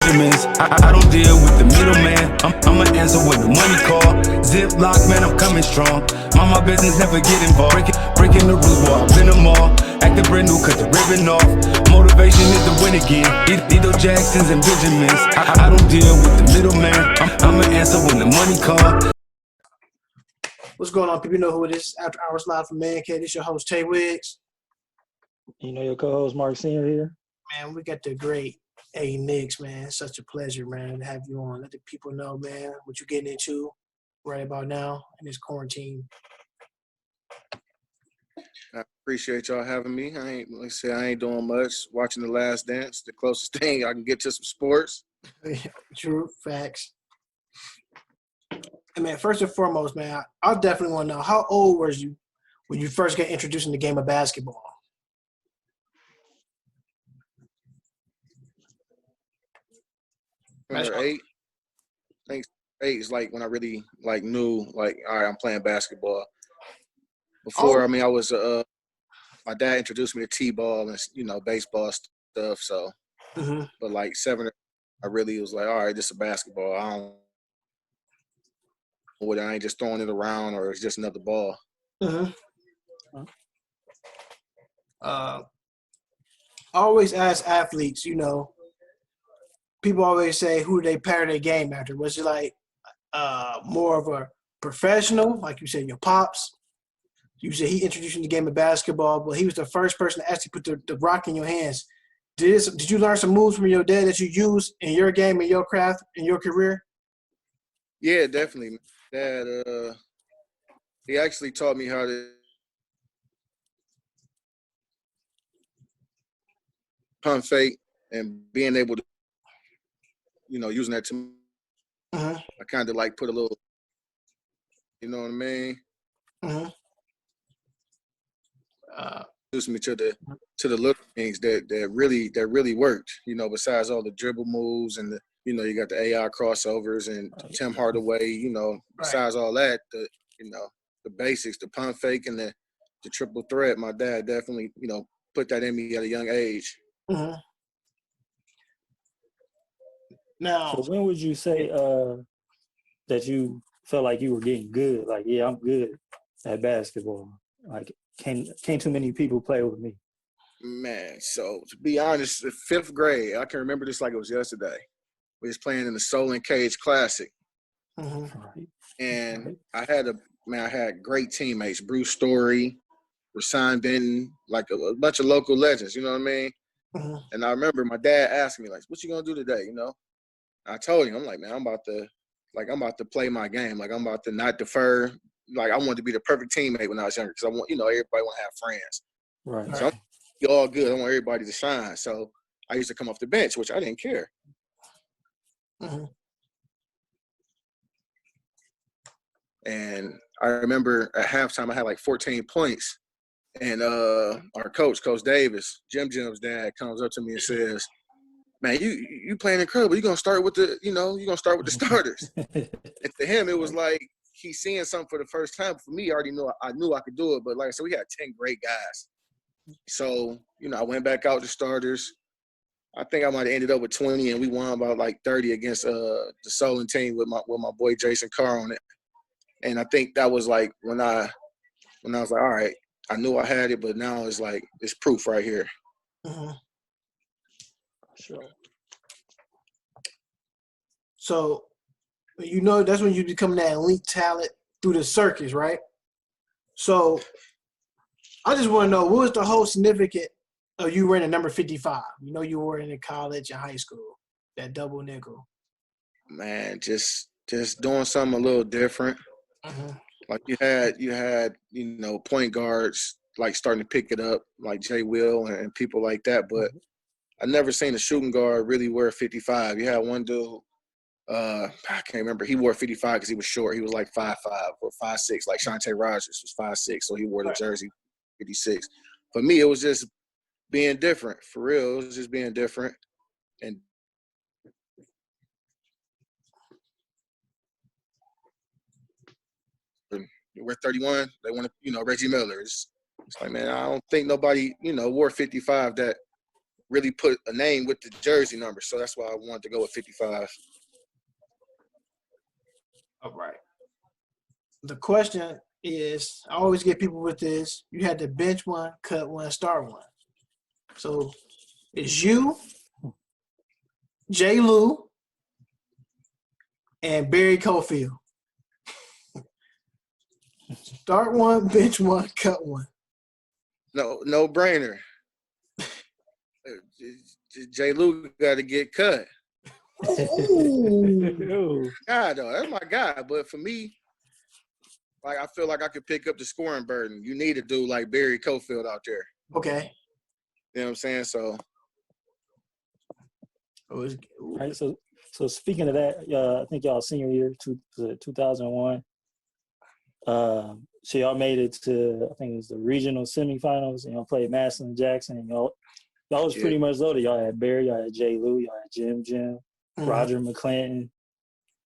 Benjamins. I don't deal with the middleman. I'ma answer when the money call. Ziploc, man, I'm coming strong. Mind my business, never get involved. Breaking the rules, boy, I've been them all. Acting brand new, cut the ribbon off. Motivation is to win again. Either Jacksons and Benjamins. I don't deal with the middleman. I'ma answer when the money call. What's going on, people? You know who it is. After Hours Live from Man Cave. This your host, Tay Wiggs. You know your co-host, Marc here. Man, we got the great Aaron Nixon, man. Such a pleasure, man, to have you on. Let the people know, man, what you're getting into right about now in this quarantine. I appreciate y'all having me. I ain't doing much. Watching The Last Dance, the closest thing I can get to some sports. True facts. And man, first and foremost, man, I definitely want to know, how old were you when you first got introduced in the game of basketball? Number 8. I think 8 is like when I really knew all right, I'm playing basketball. Before, I was my dad introduced me to t-ball and baseball stuff. So, but like 7, I really was like, all right, this is basketball. I ain't just throwing it around or it's just another ball. I always ask athletes, people always say, who do they pair their game after? Was it like more of a professional, like you said, your pops? You said he introduced you to the game of basketball, but he was the first person to actually put the rock in your hands. Did you learn some moves from your dad that you use in your game, in your craft, in your career? Yeah, definitely. Dad, he actually taught me how to pump fake and being able to, using that to I kind of like put a little, you know what I mean? Introduced me to the little things that really worked, besides all the dribble moves and you got the AI crossovers and Tim Hardaway, besides all that, the basics, the pump fake and the triple threat, my dad definitely, put that in me at a young age. Now, so when would you say that you felt like you were getting good? Like, yeah, I'm good at basketball. Like, can't too many people play with me. Man, so to be honest, the 5th grade, I can remember this like it was yesterday. We was playing in the Solon Cage Classic. And I had great teammates, Bruce Story, Rasan Benton, like a bunch of local legends, you know what I mean? And I remember my dad asking me, like, what you gonna do today, I told him, I'm like, man, I'm about to play my game. Like, I'm about to not defer. Like, I wanted to be the perfect teammate when I was younger because I want, everybody want to have friends. Right. So I'm all good. I want everybody to shine. So I used to come off the bench, which I didn't care. And I remember at halftime I had like 14 points. And our coach, Coach Davis, Jim's dad, comes up to me and says, man, you playing incredible. You're gonna start with the starters. And to him, it was like he's seeing something for the first time. For me, I knew I could do it. But like I said, we had 10 great guys. So, I went back out to starters. I think I might have ended up with 20, and we won about like 30 against the Solon team with my boy Jason Carr on it. And I think that was like when I was like, all right, I knew I had it, but now it's like it's proof right here. Sure. So, that's when you become that elite talent through the circus, right? So, I just want to know, what was the whole significance of you wearing the number 55? You were in college and high school, that double nickel. Man, just doing something a little different. Like you had point guards like starting to pick it up, like Jay Will and people like that. But I never seen a shooting guard really wear 55. You had one dude, I can't remember. He wore 55 because he was short. He was like 5'5" or 5'6", like Shantae Rogers was 5'6", so he wore the jersey 56. For me, it was just being different. For real, it was just being different. And we're 31. They want to, Reggie Miller. It's like, man, I don't think nobody, wore 55 that really put a name with the jersey number. So that's why I wanted to go with 55. All right. The question is, I always get people with this. You had to bench one, cut one, start one. So it's you, J. Lou, and Barry Cofield. Start one, bench one, cut one. No brainer. J. Lou got to get cut. Ooh. God, though, that's my guy. But for me, like I feel like I could pick up the scoring burden. You need a dude like Barry Cofield out there. Okay. You know what I'm saying? So, All right. So speaking of that, I think y'all senior year, 2001. So y'all made it to, I think it was the regional semifinals, and y'all played Madison and Jackson. And y'all was pretty much loaded. Y'all had Barry, y'all had J. Lou, y'all had Jim, Roger McClanton.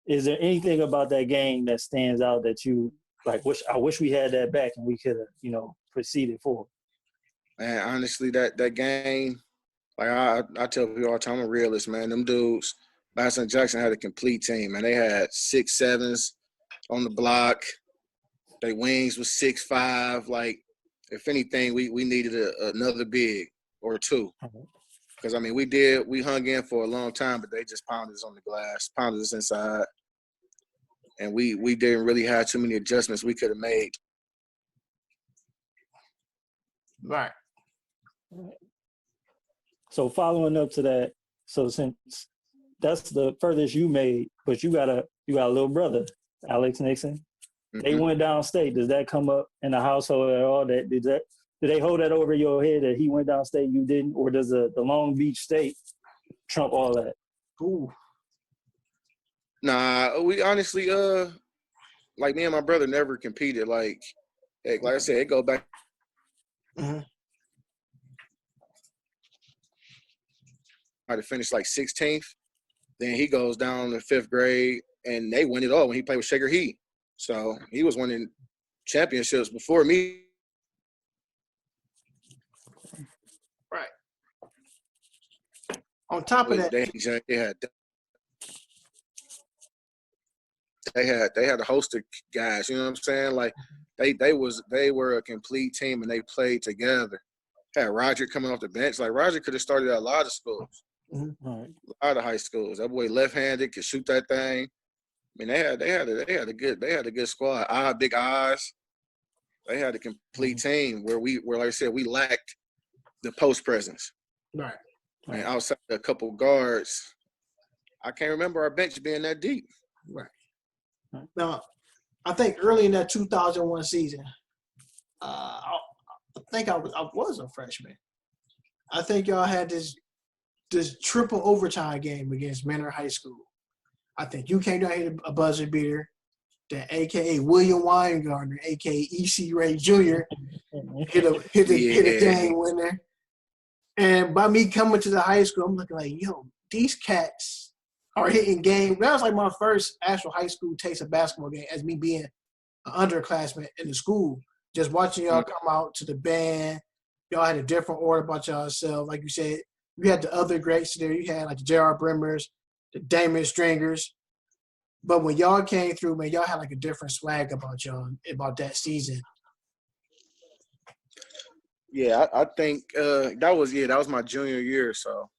Is there anything about that game that stands out that you like? I wish we had that back and we could have, proceeded forward. Man, honestly, that game, like I tell people all the time, I'm a realist, man. Them dudes, Madison and Jackson had a complete team, man. They had 6'7" on the block. Their wings was 6'5". Like, if anything, we needed another big or two. Because, I mean, we hung in for a long time, but they just pounded us on the glass, pounded us inside. And we didn't really have too many adjustments we could have made. Right. So following up to that, so since that's the furthest you made, but you got a little brother, Alex Nixon. Mm-hmm. They went downstate. Does that come up in the household at all? Did they hold that over your head that he went downstate, you didn't, or does the Long Beach State trump all that? Ooh. Nah, we honestly, like me and my brother never competed. Like I said, it go back. Mm-hmm. To finish like 16th. Then he goes down to 5th grade, and they win it all when he played with Shaker Heat. So he was winning championships before me. Right. On top of that, they had a host of guys. You know what I'm saying? Like they were a complete team, and they played together. Had Roger coming off the bench. Like Roger could have started at a lot of schools. Mm-hmm. A lot of high schools. That boy left-handed, could shoot that thing. I mean, they had a good squad. Big eyes. They had a complete team where like I said, we lacked the post presence. Right. And outside a couple guards, I can't remember our bench being that deep. Right. Now, I think early in that 2001 season, I think I was a freshman. I think y'all had this triple overtime game against Manor High School. I think you came down here hit a buzzer beater, that AKA William Weingartner, AKA E.C. Ray Jr. hit a game winner. And by me coming to the high school, I'm looking like, yo, these cats are hitting game. That was like my first actual high school taste of basketball game as me being an underclassman in the school. Just watching y'all come out to the band. Y'all had a different order about y'allself. Like you said, you had the other greats there. You had like the J.R. Brimmers, the Damon Stringers. But when y'all came through, man, y'all had like a different swag about y'all, about that season. Yeah, I think that was my junior year. So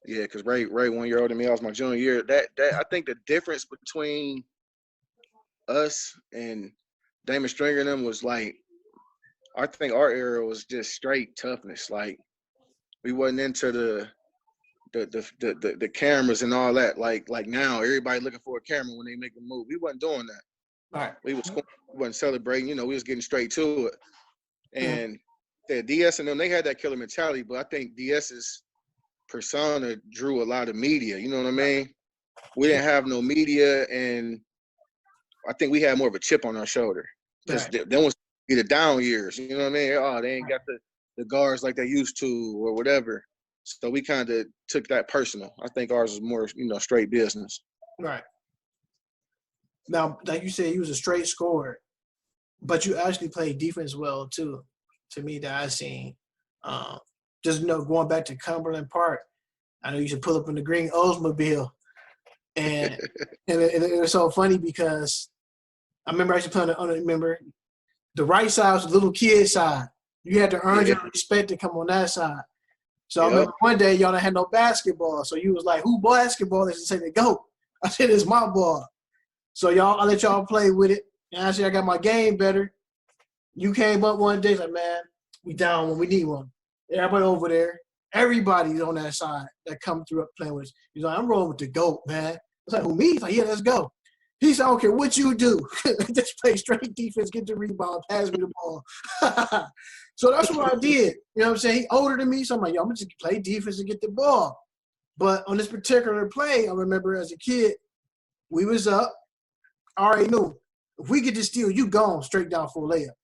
yeah, because Ray 1 year older than me, that was my junior year. That I think the difference between us and Damon Stringer and them was like, I think our era was just straight toughness. Like we wasn't into the cameras and all that. Like now, everybody looking for a camera when they make a move. We wasn't doing that. All right. We wasn't celebrating. We was getting straight to it. And DS and them, they had that killer mentality, but I think DS's persona drew a lot of media. You know what I mean? We didn't have no media, and I think we had more of a chip on our shoulder. Because then was the down years. You know what I mean? Oh, they ain't got the guards like they used to or whatever. So we kind of took that personal. I think ours was more, straight business. Right. Now, like you said, you was a straight scorer, but you actually played defense well too. To me, that I seen. just going back to Cumberland Park. I know you should pull up in the green Oldsmobile, and it was so funny because I remember actually playing on. Remember, the right side was the little kid side. You had to earn your respect to come on that side. So I remember one day y'all didn't have no basketball, so you was like, "Who basketball?" They said, "They go." I said, "It's my ball." So I let y'all play with it, and actually I got my game better. You came up one day like, "Man, we down when we need one." Everybody over there, everybody's on that side that come through up playing with us. He's like, "I'm rolling with the GOAT, man." I was like, "Who, me?" He's like, "Yeah, let's go." He said, "I don't care what you do. Just play straight defense, get the rebound, pass me the ball." So that's what I did. You know what I'm saying? He older than me, so I'm like, "Yo, I'm going to just play defense and get the ball." But on this particular play, I remember as a kid, we was up. I already knew. If we get this steal, you gone straight down for a layup.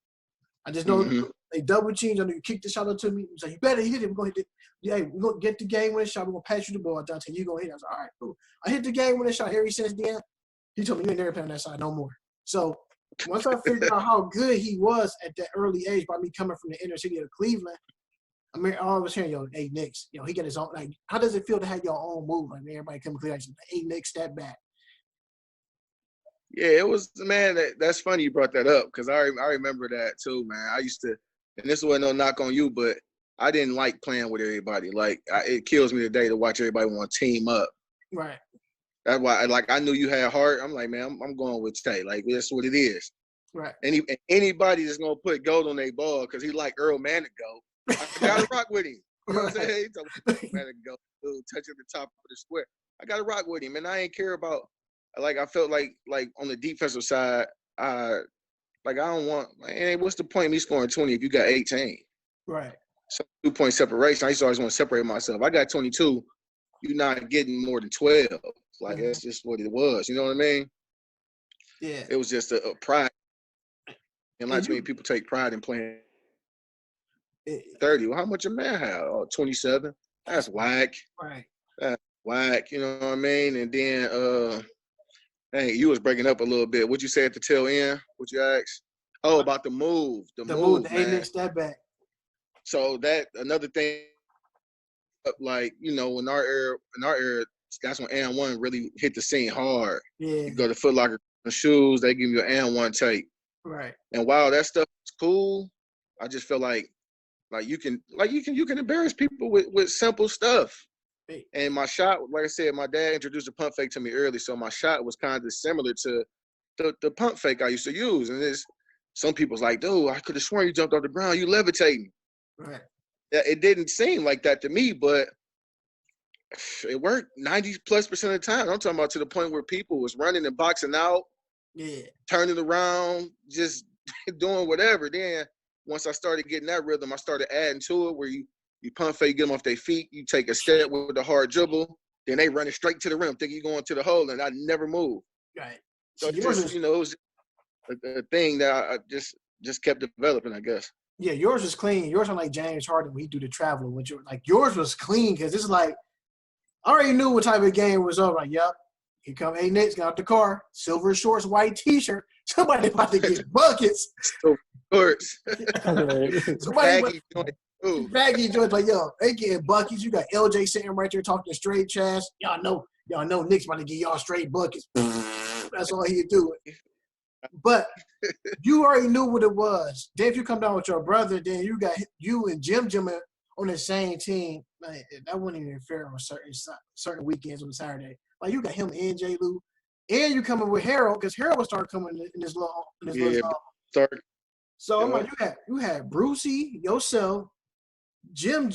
I just know they double teamed. I know you kicked the shot up to me. He's like, "You better hit it. We're going to hit it. Yeah, we're going to get the game-winning shot. We're going to pass you the ball, Dante. You're going to hit it." I was like, "All right, cool." I hit the game-winning shot. Ever since then, he told me, "You ain't never playing on that side no more." So once I figured out how good he was at that early age by me coming from the inner city of Cleveland, I mean, I was hearing, "Hey, Knicks, he got his own." Like, how does it feel to have your own move? Like, everybody come to Cleveland, "Hey, Knicks, step back." Yeah, it was, man. That's funny you brought that up because I remember that too, man. I used to, and this wasn't no knock on you, but I didn't like playing with everybody. Like, it kills me today to watch everybody want to team up. Right. That's why, I knew you had heart. I'm like, man, I'm going with Tay. Like, that's what it is. Right. Anybody that's gonna put gold on their ball because he like Earl Man to go, I gotta rock with him. You know what I'm saying? He told me Man to go, touching the top of the square. I gotta rock with him, and I ain't care about. Like, I felt like on the defensive side, I don't want. Hey, what's the point of me scoring 20 if you got 18? Right. So 2-point separation. I used to always want to separate myself. I got 22. You're not getting more than 12. Like, that's just what it was. You know what I mean? Yeah. It was just a pride. And like, too many people take pride in playing 30. Well, how much a man have? Oh, 27. That's whack. Right. That's whack. You know what I mean? And then, hey, you was breaking up a little bit. What'd you say at the tail end? What'd you ask? Oh, about the move. The move, the man. Knicks, step back. So that another thing, like, in our era, that's when and one really hit the scene hard. Yeah. You go to Foot Locker shoes, they give you an and one tape. Right. And while that stuff is cool, I just feel like you can embarrass people with simple stuff. Hey. And my shot, like I said, my dad introduced a pump fake to me early, so my shot was kind of similar to the pump fake I used to use. And some people's like, "Dude, I could have sworn you jumped off the ground. You levitating." Right. Yeah, it didn't seem like that to me, but it worked 90+% of the time. I'm talking about to the point where people was running and boxing out, turning around, just doing whatever. Then once I started getting that rhythm, I started adding to it where you pump fake, get them off their feet, you take a step with a hard dribble, then they running straight to the rim, think you're going to the hole, and I never move. Right. So it was a thing that I just kept developing, I guess. Yeah, yours was clean. Yours was like James Harden when he do the traveling. With yours was clean because it's like I already knew what type of game was over. Like, yep, here come A Knicks, got out the car, silver shorts, white T-shirt. Somebody about to get buckets. Silver shorts. Somebody baggy joints like, yo, they getting buckets. You got LJ sitting right there talking straight trash. Y'all know Knicks about to get y'all straight buckets. That's all he'd do. But you already knew what it was. Then if you come down with your brother, then you got you and Jim on the same team. Like, that wouldn't even fair on certain weekends on Saturday. Like, you got him and J. Lou, and you coming with Harold because Harold will start coming in this little. Start. So I'm like, you had Brucey, yourself, Jim,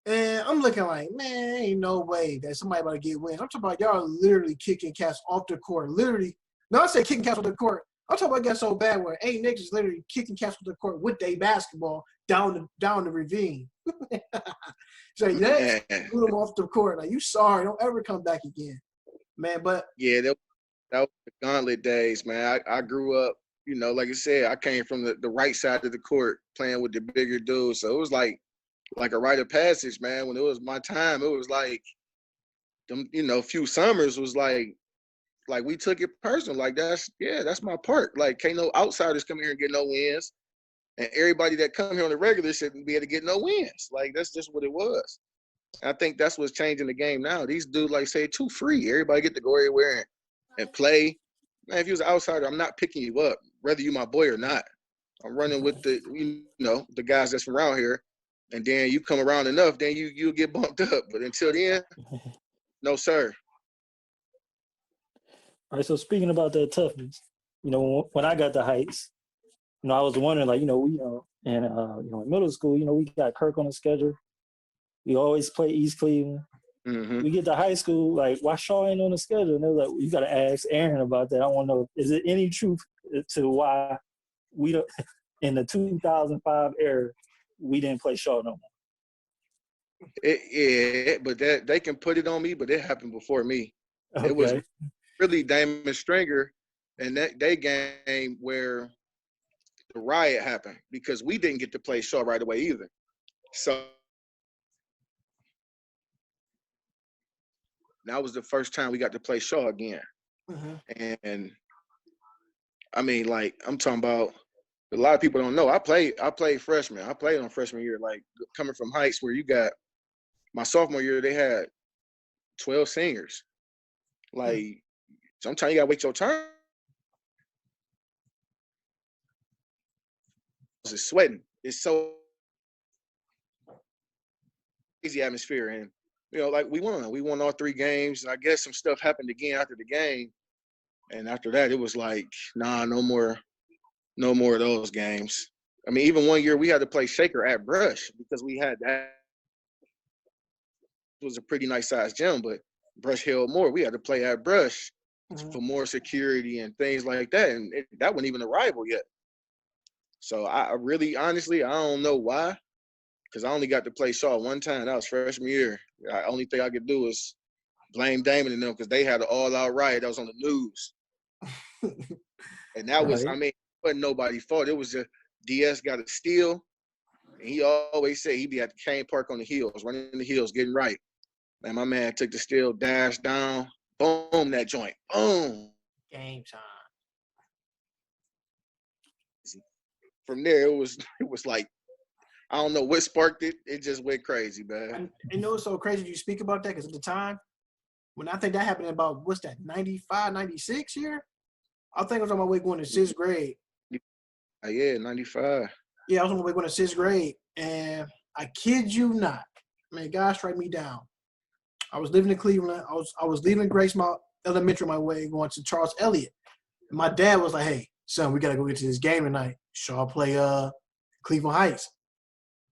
and I'm looking like, man, ain't no way that somebody about to get wins. I'm talking about y'all literally kicking cats off the court, literally. No, I say kicking cats off the court. I'm talking about getting so bad where A Knicks is literally kicking cats off the court with their basketball down the ravine. So yeah, put them off the court. Like, you sorry, don't ever come back again, man. But yeah, that was the gauntlet days, man. I grew up, like I said, I came from the right side of the court playing with the bigger dudes, so it was like a rite of passage, man. When it was my time, it was like them, few summers was like we took it personal. Like, that's my part. Like, can't no outsiders come here and get no wins. and everybody that come here on the regular shouldn't be able to get no wins. Like, that's just what it was. I think that's what's changing the game now. These dudes, like, say, too free. Everybody get to go everywhere and play. Man, if you was an outsider, I'm not picking you up, whether you my boy or not. I'm running with the guys that's from around here, and then you come around enough, then you'll get bumped up. But until then, no, sir. All right, so speaking about that toughness, when I got the Heights, I was wondering, like, in middle school, we got Kirk on the schedule. We always play East Cleveland. Mm-hmm. We get to high school, like, why Shaw ain't on the schedule? And they're like, you got to ask Aaron about that. I want to know, is there any truth to why we don't, in the 2005 era, we didn't play Shaw no more? But that they can put it on me, but it happened before me. Okay. It was really Damon Stringer and that day game where the riot happened because we didn't get to play Shaw right away either. So that was the first time we got to play Shaw again. Mm-hmm. And I mean, like, I'm talking about, a lot of people don't know. I played freshman. I played on freshman year, like, coming from Heights, where you got my sophomore year, they had 12 seniors. Like, sometimes you gotta wait your turn. It's sweating. It's so crazy atmosphere, and like, we won all 3 games. I guess some stuff happened again after the game, and after that, it was like, nah, no more of those games. I mean, even one year we had to play Shaker at Brush because we had that. It was a pretty nice sized gym, but Brush held more. We had to play at Brush for more security and things like that, and that wasn't even a rival yet. So I really, honestly, I don't know why, because I only got to play Shaw one time. That was freshman year. The only thing I could do is blame Damon and them because they had an all-out riot that was on the news. And that was, I mean, it wasn't nobody's fault. It was just DS got a steal, and he always said he'd be at the Kane Park on the hills, running the hills, getting right. And my man took the steal, dashed down, boom, that joint, boom. Game time. From there, it was like, I don't know what sparked it. It just went crazy, man. And it's so crazy you speak about that because at the time, when I think that happened about, what's that, 95, 96 year? I think I was on my way going to 6th grade. Yeah, 95. Yeah, I was on my way going to 6th grade, and I kid you not, man, God strike me down. I was living in Cleveland. I was leaving Gracemont Elementary on my way going to Charles Elliott. And my dad was like, hey, son, we got to go get to this game tonight. Shaw play Cleveland Heights.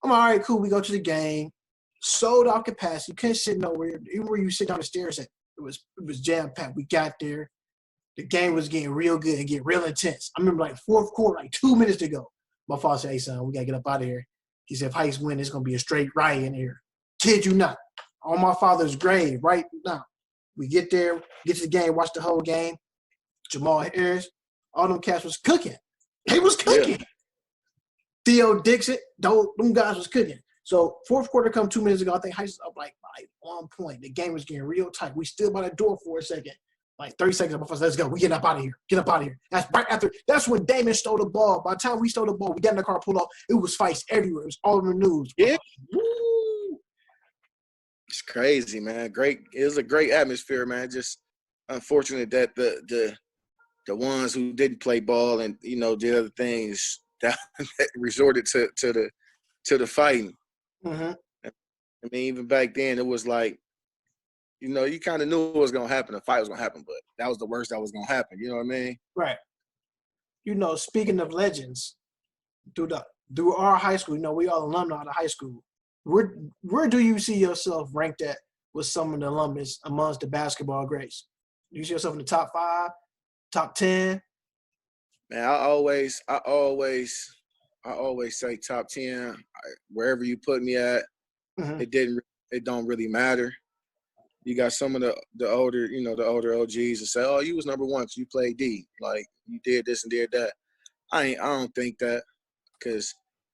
I'm like, all right, cool. We go to the game. Sold out capacity. You couldn't sit nowhere. Even where you sit down the stairs, it was jam-packed. We got there. The game was getting real good and getting real intense. I remember, like, 4th quarter, like 2 minutes to go. My father said, hey, son, we got to get up out of here. He said, if Heights win, it's going to be a straight riot in here. Kid you not. On my father's grave right now. We get there, get to the game, watch the whole game. Jamal Harris, all them cats was cooking. They was cooking. Yeah. Theo Dixon, them guys was cooking. So 4th quarter come 2 minutes ago. I think Heights was up like 1 point. The game was getting real tight. We stood by the door for a second. Like 30 seconds. My father said, let's go. We get up out of here. Get up out of here. That's right after. That's when Damon stole the ball. By the time we stole the ball, we got in the car, pulled off. It was fights everywhere. It was all in the news. Yeah. Woo. It's crazy, man. Great. It was a great atmosphere, man. Just unfortunate that the ones who didn't play ball and did other things that resorted to the fighting. Mm-hmm. I mean, even back then, it was like, you kind of knew it was gonna happen. A fight was gonna happen, but that was the worst that was gonna happen. You know what I mean? Right. Speaking of legends, through our high school, we all alumni of high school. Where do you see yourself ranked at with some of the alumnus amongst the basketball greats? Do you see yourself in the top 5, top 10? Man, I always say top 10. Wherever you put me at, mm-hmm. It don't really matter. You got some of the older, the older OGs that say, "Oh, you was number 1 because you played D. Like, you did this and did that." I don't think that, because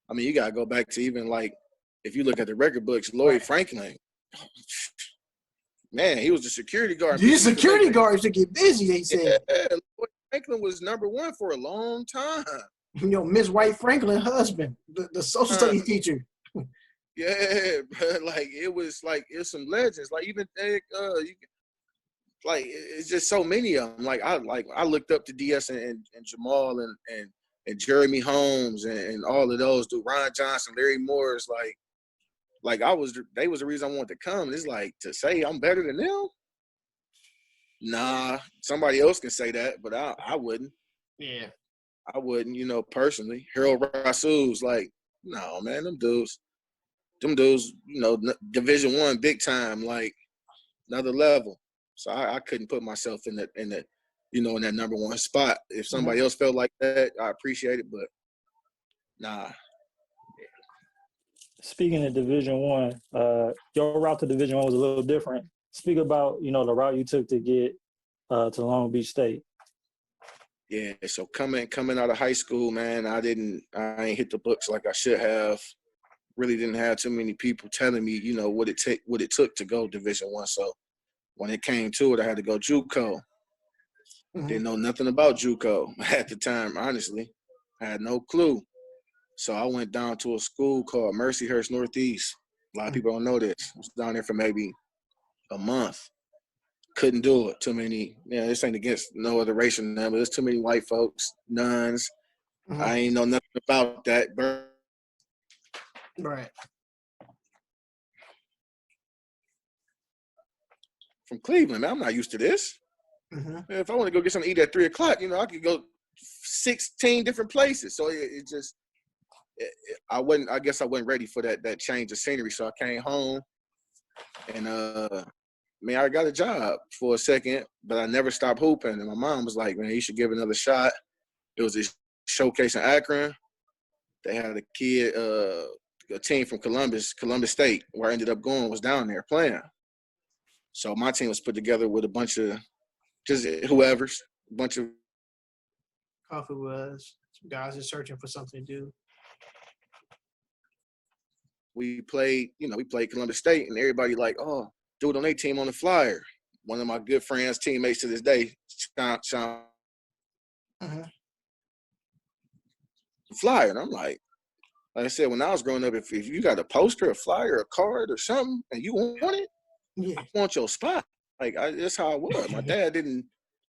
I mean, you gotta go back to even, like, if you look at the record books, Lloyd Franklin, man, he was the security guard. These security guards to get busy, they said. Yeah, Lloyd Franklin was number 1 for a long time. Miss White Franklin husband, the social studies teacher. Yeah, bro. Like it's some legends. Like even it's just so many of them. I looked up to DS and Jamal and Jeremy Holmes and all of those dude, Ron Johnson, Larry Morris. They was the reason I wanted to come. It's like to say I'm better than them. Nah, somebody else can say that, but I wouldn't. Yeah. I wouldn't, personally. Harold Rasul's like, no, man, them dudes, Division I, big time, like another level. So I couldn't put myself in that number one spot. If somebody else felt like that, I appreciate it, but nah. Speaking of Division I, your route to Division I was a little different. Speak about, the route you took to get to Long Beach State. Yeah, so coming out of high school, man, I ain't hit the books like I should have. Really didn't have too many people telling me, what it took to go Division I. So when it came to it, I had to go JUCO. Didn't know nothing about JUCO at the time, honestly. I had no clue. So I went down to a school called Mercyhurst Northeast. A lot of people don't know this. I was down there for maybe a month. Couldn't do it. Too many, this ain't against no other race or nothing, but there's too many white folks, nuns. I ain't know nothing about that. Right. From Cleveland, man, I'm not used to this. If I want to go get something to eat at 3 o'clock, I could go 16 different places. So I guess I wasn't ready for that change of scenery. So I came home and I got a job for a second, but I never stopped hooping. And my mom was like, man, you should give it another shot. It was this showcase in Akron. They had a kid, a team from Columbus State, where I ended up going, was down there playing. So my team was put together with a bunch of just whoever's, a bunch of Coffee was. Some guys are searching for something to do. we played Columbus State, and everybody like, oh, dude on their team on the flyer. One of my good friends, teammates to this day, Sean flyer. And I'm like I said, when I was growing up, if you got a poster, a flyer, a card or something, and you want it, I want your spot. That's how I was. My dad didn't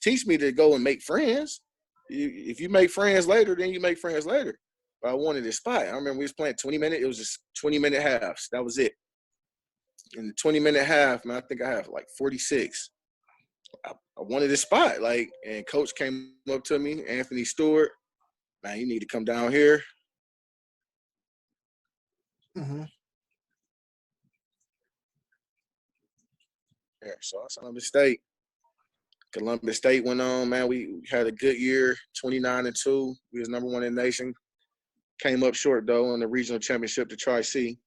teach me to go and make friends. If you make friends later, then you make friends later. But I wanted a spot. I remember we was playing 20-minute. It was just 20-minute halves. That was it. In the 20-minute half, man, I think I have like 46. I wanted a spot. And coach came up to me, Anthony Stewart, man, you need to come down here. Yeah, so I saw Columbus State went on, man. We had a good year, 29-2. We was number one in the nation. Came up short, though, on the regional championship to Tri-C.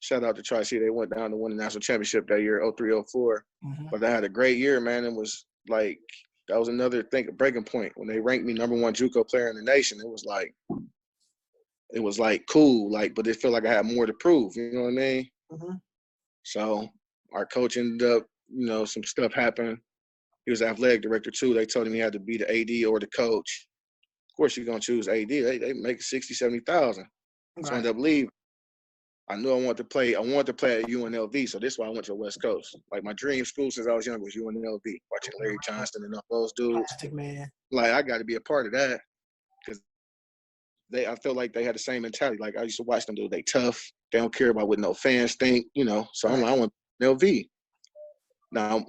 Shout out to Tri-C. They went down to win the national championship that year, 03-04. But I had a great year, man. It was that was another breaking point. When they ranked me number one JUCO player in the nation, it was cool, but it felt like I had more to prove. You know what I mean? So our coach ended up, some stuff happened. He was athletic director too. They told him he had to be the AD or the coach. Of course, you're gonna choose AD. They make 60,000, 70,000. So I ended up leaving. I knew I wanted to play. I wanted to play at UNLV, so this is why I went to the West Coast. My dream school since I was young was UNLV. Watching Larry Johnston and all those dudes. Plastic Man. I got to be a part of that because I felt like they had the same mentality. I used to watch them do. They tough. They don't care about what no fans think. So I'm like, I want UNLV. Now,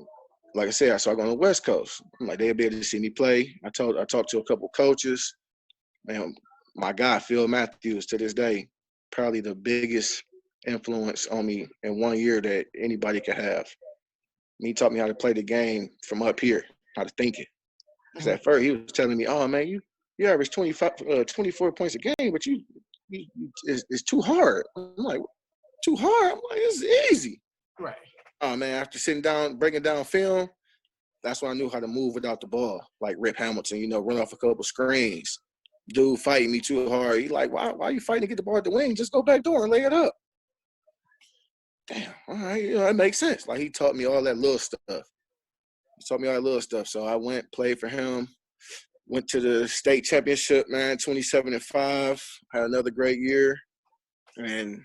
like I said, so I go on the West Coast. I'm like, they'll be able to see me play. I talked to a couple coaches. Man, my guy, Phil Matthews, to this day, probably the biggest influence on me in 1 year that anybody could have. He taught me how to play the game from up here, how to think it. Because at first he was telling me, oh, man, you average 24 points a game, but it's too hard. I'm like, too hard? I'm like, it's easy. Right. Oh, man, after sitting down, breaking down film, that's when I knew how to move without the ball, like Rip Hamilton, run off a couple screens. Dude fighting me too hard. He like, why are you fighting to get the ball at the wing? Just go back door and lay it up. Damn, all right, that makes sense. He taught me all that little stuff. So I went, played for him. went to the state championship, man, 27-5. Had another great year, and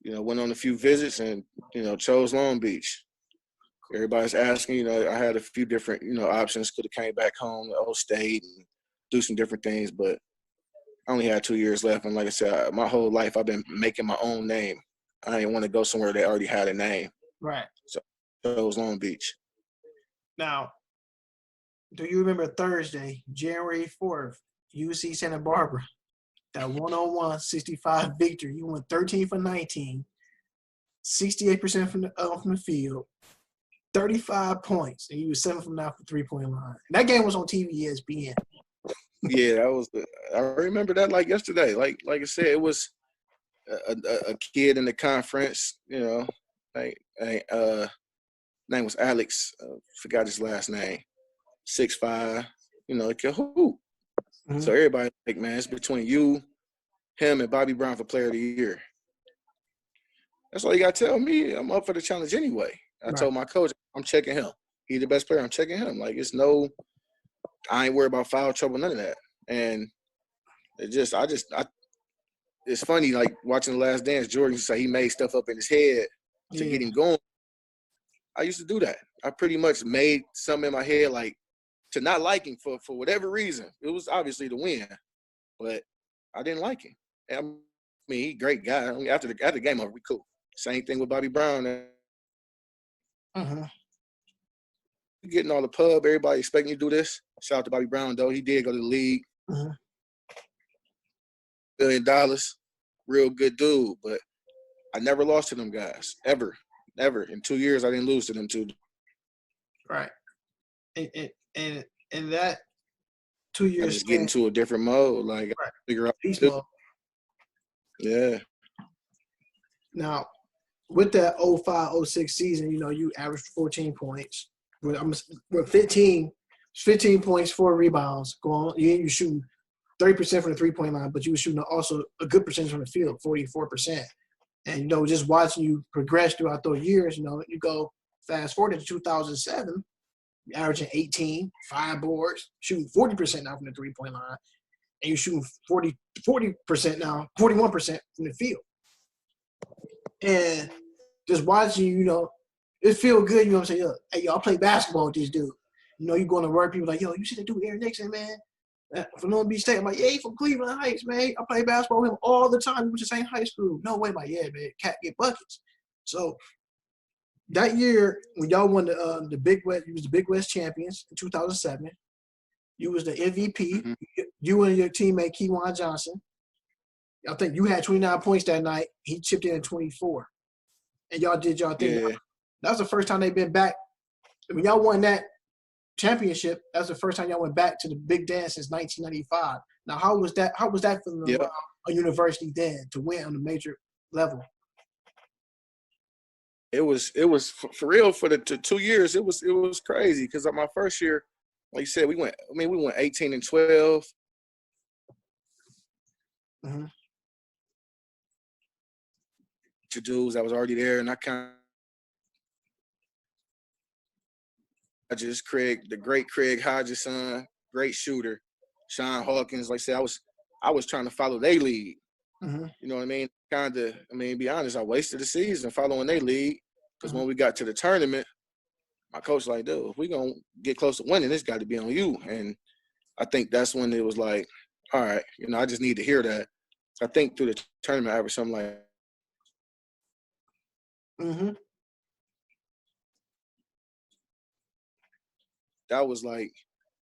went on a few visits, and chose Long Beach. Everybody's asking, I had a few different, options. Could have came back home to Old State and do some different things, but I only had 2 years left. And like I said, my whole life I've been making my own name. I didn't want to go somewhere that already had a name. Right. So I chose Long Beach. Now, do you remember Thursday, January 4th, UC Santa Barbara, that 101 65 victory? You went 13 for 19, 68% from the field, 35 points, and you were 7 from now for 3-point line. And that game was on TV ESPN. Yeah, that was. I remember that like yesterday. Like I said, it was a kid in the conference. Name was Alex. Forgot his last name. 6'5". He could hoop. Mm-hmm. So everybody like, man, it's between you, him, and Bobby Brown for Player of the Year. That's all you got to tell me. I'm up for the challenge anyway. I told my coach, I'm checking him. He's the best player. I'm checking him. Like, I ain't worried about foul trouble, none of that. And it's funny, like watching The Last Dance, Jordan used to say he made stuff up in his head to get him going. I used to do that. I pretty much made something in my head, like, to not like him for whatever reason. It was obviously to win, but I didn't like him. And I mean, he's a great guy. I mean, after the game over, we cool. Same thing with Bobby Brown. Getting all the pub, everybody expecting you to do this. Shout out to Bobby Brown, though. He did go to the league. $1 billion. Real good dude. But I never lost to them guys. Ever. Never. In 2 years, I didn't lose to them two. Right. And that 2 years. I just get into a different mode. Like, I figure out. Peace mode. Yeah. Now, with that 05-06 season, you averaged 14 points. With 15 points, 4 rebounds. You're shooting 30% from the 3-point line, but you were shooting also a good percentage from the field, 44%. And, just watching you progress throughout those years, you go fast forward to 2007, you're averaging 18, 5 boards, shooting 40% now from the 3-point line, and you're shooting 40% now, 41% from the field. And just watching you, it feel good, you know what I'm saying? Hey, I play basketball with this dude. You going to work, people like, yo, you see that dude Aaron Nixon, man? From Long Beach State. I'm like, yeah, he from Cleveland Heights, man. I play basketball with him all the time. We went to the same high school. No way, like, yeah, man, cat get buckets. So that year, when y'all won the Big West, you was the Big West champions in 2007. You was the MVP. Mm-hmm. You and your teammate, Kewan Johnson. I think you had 29 points that night. He chipped in at 24. And y'all did y'all thing. Yeah. That was the first time they've been back. When y'all won that championship, that's the first time y'all went back to the Big Dance since 1995. Now, how was that for a university then to win on the major level? It was for real for the 2 years. It was crazy because my first year, like you said, we went 18-12. Mm-hmm. To dudes that was already there, and the great Craig Hodges' son, great shooter, Sean Hawkins. Like I said, I was trying to follow their lead. Mm-hmm. You know what I mean? To be honest, I wasted the season following their lead because when we got to the tournament, my coach was like, dude, if we're going to get close to winning, it's got to be on you. And I think that's when it was like, all right, I just need to hear that. I think through the tournament, I averaged something like that was like,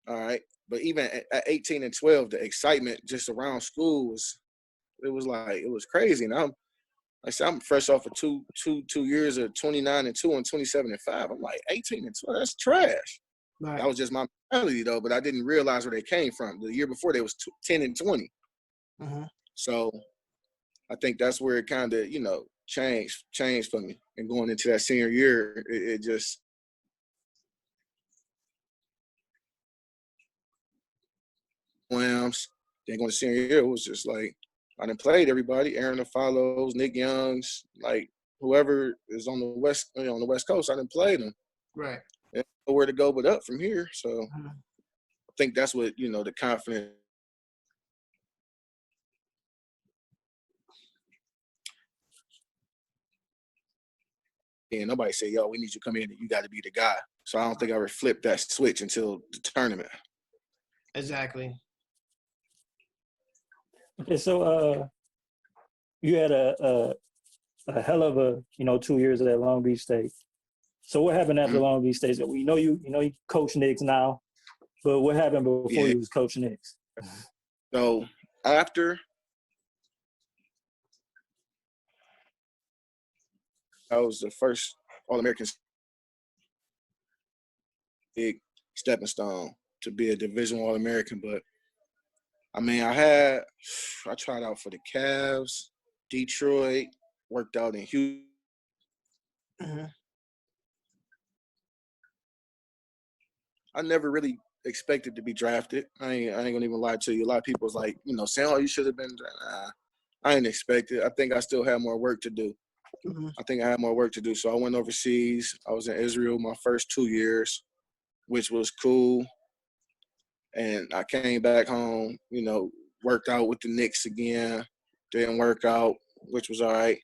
all right. But even at 18-12, the excitement just around school was crazy. And I'm fresh off of two years of 29-2 and 27-5. I'm like 18-12, that's trash. Right. That was just my mentality though, but I didn't realize where they came from. The year before they was 10-20. Mm-hmm. So I think that's where it kind of, changed for me. And going into that senior year, it just then going to senior year, it was just like I done played everybody, Aaron Follows, Nick Youngs, like whoever is on the West Coast, I done played them. Right. And nowhere to go but up from here. So think that's what, the confidence. And nobody say, yo, we need you to come in and you got to be the guy. So I don't think I ever flipped that switch until the tournament. Exactly. Okay, so you had a hell of a 2 years at Long Beach State. So what happened after Long Beach State? We know you coach Knicks now, but what happened before you was coaching Knicks? So after I was the first All-American, big stepping stone to be a Division All-American. But I mean, I tried out for the Cavs, Detroit, worked out in Houston. I never really expected to be drafted. I ain't gonna even lie to you. A lot of people was like, saying, "Oh, you should have been." Nah, I didn't expect it. I think I still had more work to do. I think I had more work to do. So I went overseas. I was in Israel my first 2 years, which was cool. And I came back home, worked out with the Knicks again. Didn't work out, which was all right.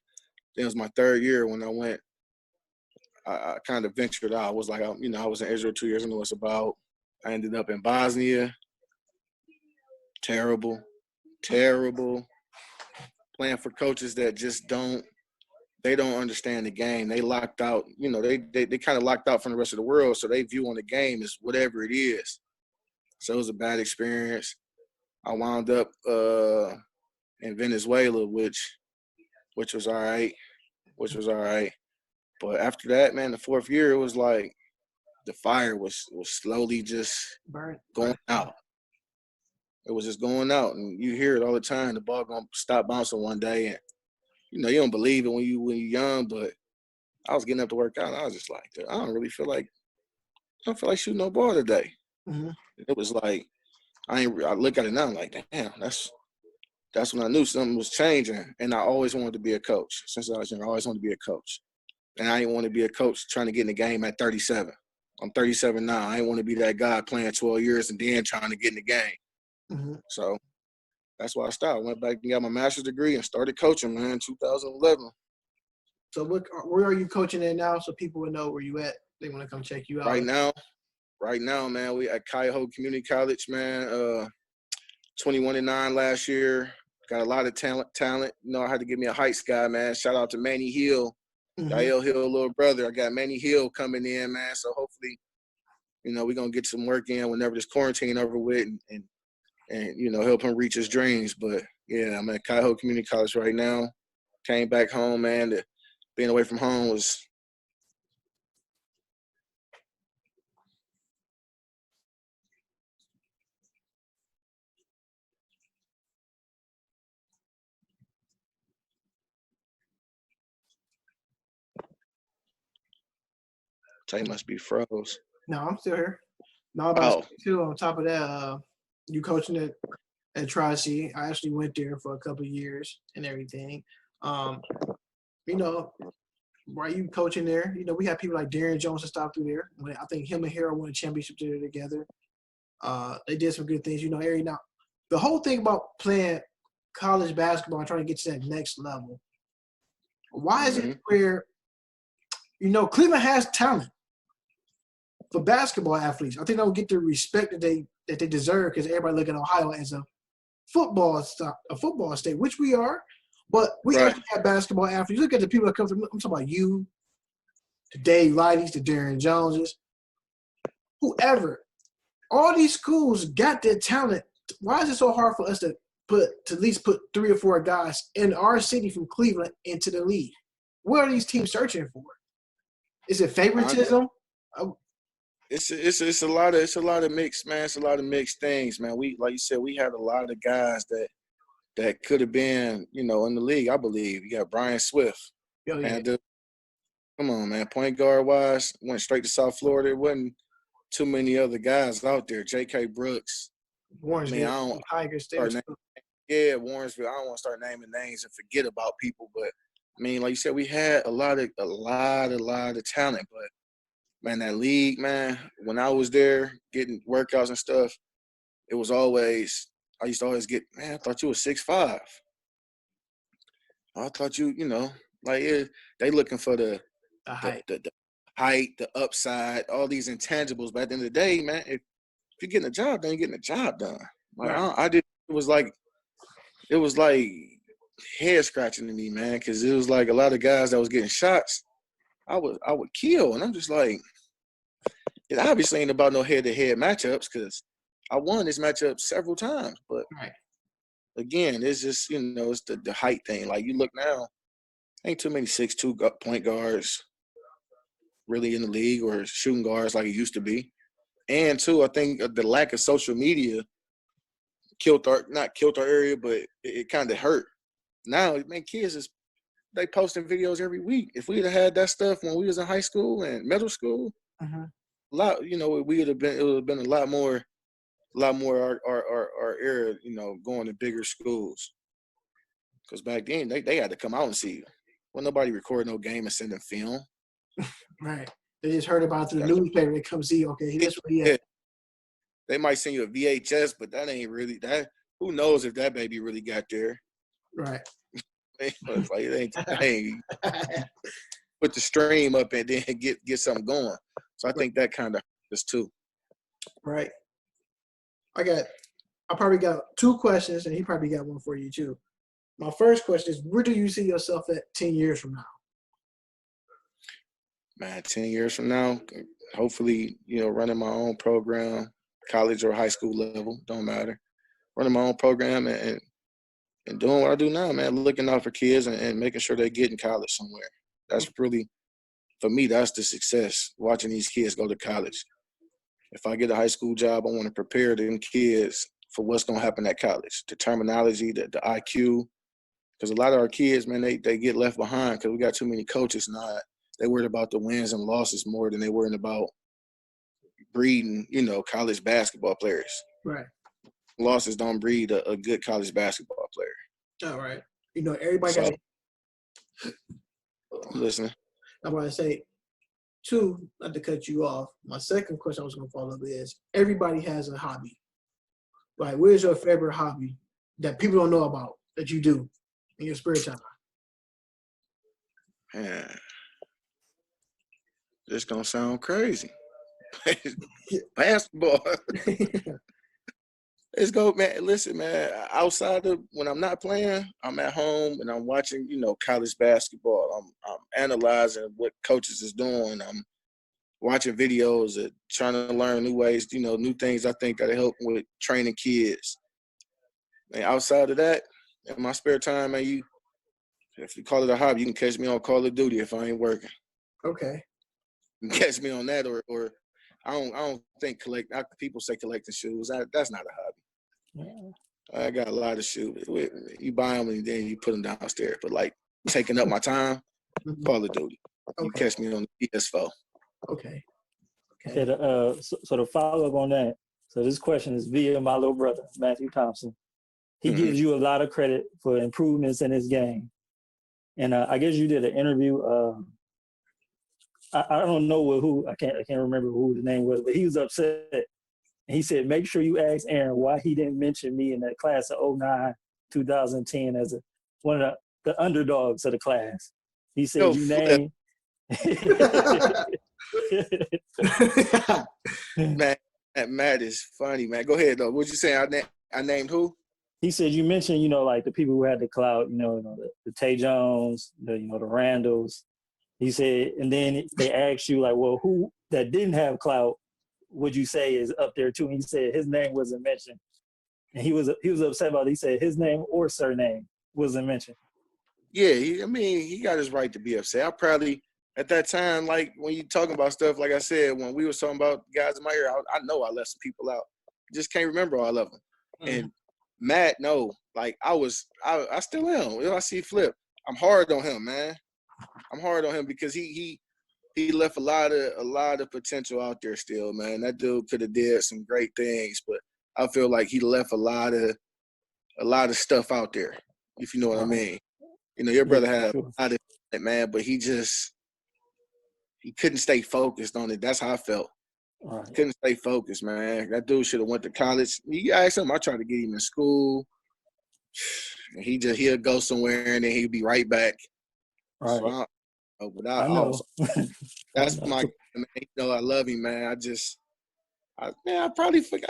Then it was my third year when I went. I kind of ventured out. I was like, I was in Israel 2 years. I know what it's about. I ended up in Bosnia. Terrible. Playing for coaches that just don't understand the game. They locked out, they kind of locked out from the rest of the world. So they view on the game as whatever it is. So it was a bad experience. I wound up in Venezuela, which was all right. But after that, man, the fourth year, it was like the fire was slowly just going out. It was just going out, and you hear it all the time. The ball gonna stop bouncing one day, and you don't believe it when you're young. But I was getting up to work out, and I was just like, I don't feel like shooting no ball today. It was like I look at it now, I'm like, damn, that's when I knew something was changing. And I always wanted to be a coach. Since I was young, I always wanted to be a coach. And I didn't want to be a coach trying to get in the game at 37. I'm 37 now. I didn't want to be that guy playing 12 years and then trying to get in the game. So that's why I stopped. I went back and got my master's degree and started coaching, man, in 2011. So where are you coaching at now so people would know where you at? They want to come check you out. Right now, man, we at Cuyahoga Community College, man. 21-9 last year. Got a lot of talent. I had to give me a heights guy, man. Shout out to Manny Hill, Dael Hill, little brother. I got Manny Hill coming in, man. So hopefully, we're going to get some work in whenever this quarantine over with and help him reach his dreams. But, yeah, I'm at Cuyahoga Community College right now. Came back home, man. Being away from home was – Tay must be froze. No, I'm still here. No, about too. On top of that, you coaching at Tri-C. I actually went there for a couple of years and everything. Why you coaching there? We have people like Darren Jones that stopped through there. I think him and Harold won a championship there together. They did some good things. Ari. Now, the whole thing about playing college basketball and trying to get to that next level. Why is it where Cleveland has talent for basketball athletes? I think they don't get the respect that they deserve because everybody look at Ohio as a football state, which we are. But we actually have basketball athletes. Look at the people that come from. I'm talking about you, the Dave Lighties, the Darren Joneses, whoever. All these schools got their talent. Why is it so hard for us to at least put 3 or 4 guys in our city from Cleveland into the league? What are these teams searching for? Is it favoritism? It's a lot of mixed, man. It's a lot of mixed things, man. We, like you said, we had a lot of guys that could have been, in the league. I believe you got Brian Swift. And come on, man. Point guard wise, went straight to South Florida. There wasn't too many other guys out there. J.K. Brooks. Warrensville, Tigers. Warrensville. I don't want to start naming names and forget about people, but like you said, we had a lot of talent. But man, that league, man, when I was there getting workouts and stuff, it was always, I used to always get, man, I thought you were 6'5". I thought you, like they looking for the height. the height, the upside, all these intangibles. But at the end of the day, man, if you're getting a job done, you're getting a job done. Like Right. I did, it was like head scratching to me, man, because it was like a lot of guys that was getting shots, I would kill, and I'm just like, it obviously ain't about no head-to-head matchups because I won this matchup several times, but Right. again, it's just it's the height thing. Like you look now, ain't too many 6'2" point guards really in the league or shooting guards like it used to be. And two, I think the lack of social media not killed our area, but it kind of hurt. Now, man, kids they posting videos every week. If we'd have had that stuff when we was in high school and middle school, Mm-hmm. a lot, it would have been a lot more our era, going to bigger schools. Because back then they had to come out and see you. Well, nobody recording no game and sending film. Right. They just heard about it through the newspaper. They come see, okay, that's what he had. They might send you a VHS, but that ain't really that. Who knows if that baby really got there? Right. It's like it ain't put the stream up and then get something going. So I think that kind of is too. Right. I probably got 2 questions, and he probably got one for you too. My first question is, where do you see yourself at 10 years from now? Man, 10 years from now, hopefully, running my own program, college or high school level, don't matter. Running my own program and doing what I do now, man, looking out for kids and making sure they get in college somewhere. That's really, for me, that's the success, watching these kids go to college. If I get a high school job, I want to prepare them kids for what's going to happen at college, the terminology, the IQ. Because a lot of our kids, man, they get left behind because we got too many coaches now. They worried about the wins and losses more than they worried about breeding, college basketball players. Right. Losses don't breed a good college basketball player. All right. Everybody got listening. I'm going to say, 2, not to cut you off. My second question I was going to follow up is, everybody has a hobby. Like, where's your favorite hobby that people don't know about that you do in your spare time? Man, this gonna sound crazy. Basketball. Let's go, man. Listen, man, outside of when I'm not playing, I'm at home and I'm watching, college basketball. I'm analyzing what coaches is doing. I'm watching videos and trying to learn new ways, new things I think that'll help with training kids. And outside of that, in my spare time, man, if you call it a hobby, you can catch me on Call of Duty if I ain't working. Okay. You can catch me on that, or I don't think people say collecting shoes. That's not a hobby. Yeah. I got a lot of shoes. You buy them and then you put them downstairs. But like taking up my time, Call of Duty. You catch me on the PS4. Okay. So to follow up on that, so this question is via my little brother, Matthew Thompson. He gives you a lot of credit for improvements in his game. And I guess you did an interview. I don't know who, I can't remember who the name was, but he was upset. And he said, make sure you ask Aaron why he didn't mention me in that class of 2009, 2010 as one of the underdogs of the class. He said, Man, Matt is funny, man. Go ahead, though. What'd you say? I named who? He said, you mentioned, like the people who had the clout, the Tay Jones, the Randalls. He said, and then they asked you, like, well, who that didn't have clout would you say is up there too? And he said his name wasn't mentioned. And he was upset about it. He said his name or surname wasn't mentioned. Yeah, he got his right to be upset. I probably, at that time, like when you talking about stuff, like I said, when we were talking about guys in my area, I know I left some people out. Just can't remember all of them. And Matt, no, like I still am. If I see Flip, I'm hard on him, man. I'm hard on him because he left a lot of potential out there still, man. That dude could have did some great things, but I feel like he left a lot of stuff out there, if you know what I mean. Your brother had a lot of it, man, but he couldn't stay focused on it. That's how I felt. Right. Couldn't stay focused, man. That dude should have went to college. You ask him, I tried to get him in school. And he'll go somewhere and then he'll be right back. Right. So I know. That's my man. You know, I love him, man. I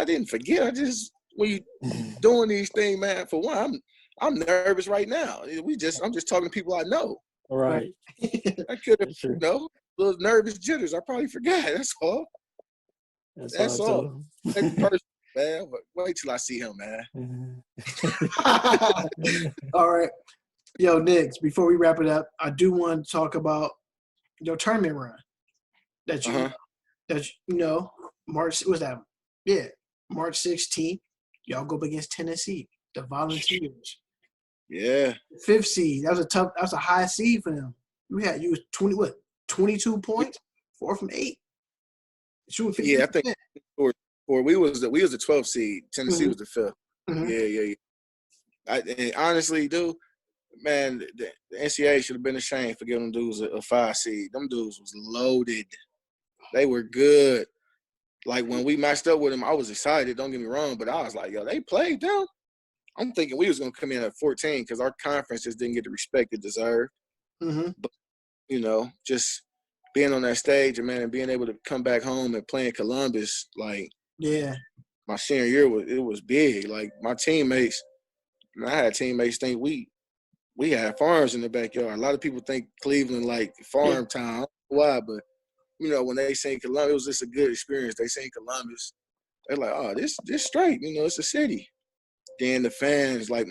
didn't forget. When you doing these things, man. For one, I'm nervous right now. I'm just talking to people I know. Right. I could have, That's true. little nervous jitters. I probably forgot. That's all. That's all. Next person, man. But wait till I see him, man. All right. Yo, Nix, before we wrap it up, I do want to talk about your tournament run that March, was that? Yeah, March 16th, y'all go up against Tennessee, the Volunteers. Yeah. 5th seed. That was a high seed for them. You was 22 points, 4 from 8. Shooting 50%. Yeah, I think we was the 12th seed. Tennessee was the 5th. Mm-hmm. Yeah. And honestly, dude, man, the NCAA should have been ashamed for giving them dudes a 5 seed. Them dudes was loaded. They were good. Like, when we matched up with them, I was excited, don't get me wrong, but I was like, yo, they played them. I'm thinking we was going to come in at 14 because our conference just didn't get the respect it deserved. Mm-hmm. But, just being on that stage, and being able to come back home and play in Columbus, like, yeah, my senior year, it was big. Like, my teammates, I had teammates think we had farms in the backyard. A lot of people think Cleveland, like, farm town. I don't know why, but, when they sing Columbus, it was just a good experience. They sing Columbus. They're like, oh, this straight. It's a city. Then the fans, like,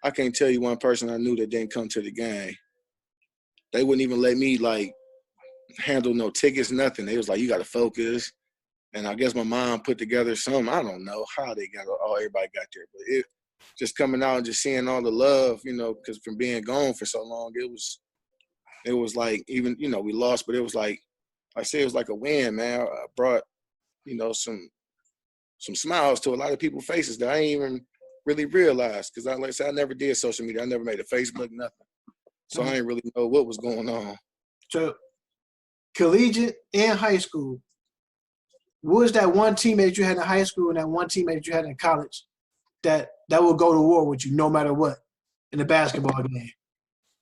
I can't tell you one person I knew that didn't come to the game. They wouldn't even let me, like, handle no tickets, nothing. They was like, you got to focus. And I guess my mom put together some. I don't know how everybody got there. But it just coming out and just seeing all the love, because from being gone for so long, it was like, even, we lost, but it was like, I say it was like a win, man. I brought, some smiles to a lot of people's faces that I ain't even really realized. Because like I said, I never did social media. I never made a Facebook, nothing. So I didn't really know what was going on. So, collegiate and high school, what was that one teammate you had in high school and that one teammate you had in college that will go to war with you no matter what in the basketball game?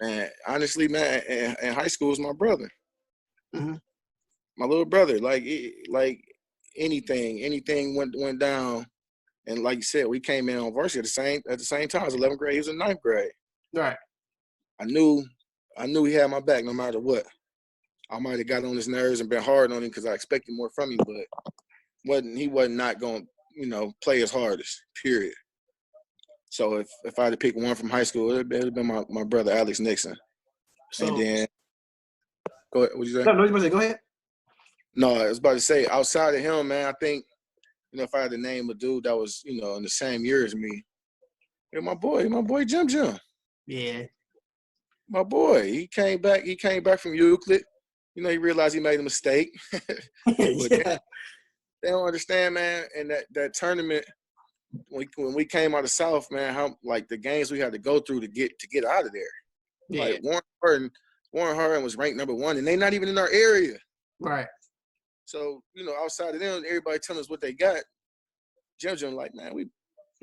Man, honestly, man, in high school was my brother. Mm-hmm. My little brother. Like anything went down. And like you said, we came in on varsity at the same time. I was 11th grade. He was in 9th grade. Right. I knew he had my back no matter what. I might have got on his nerves and been hard on him because I expected more from him, but he wasn't not going to, play his hardest, period. So if I had to pick one from high school, it would have been my brother, Alex Nixon. So, and then, go ahead. What'd you say? No, you about to say, go ahead. No, I was about to say, outside of him, man, I think, if I had to name a dude that was, in the same year as me, my boy Jim. Yeah. My boy, he came back from Euclid. He realized he made a mistake. Yeah. They don't understand, man. And that tournament, when we came out of South, man, how, like, the games we had to go through to get out of there. Yeah. Like, Warren Hardin was ranked number 1, and they not even in our area. Right. So, outside of them, everybody telling us what they got. Jim, like, man, we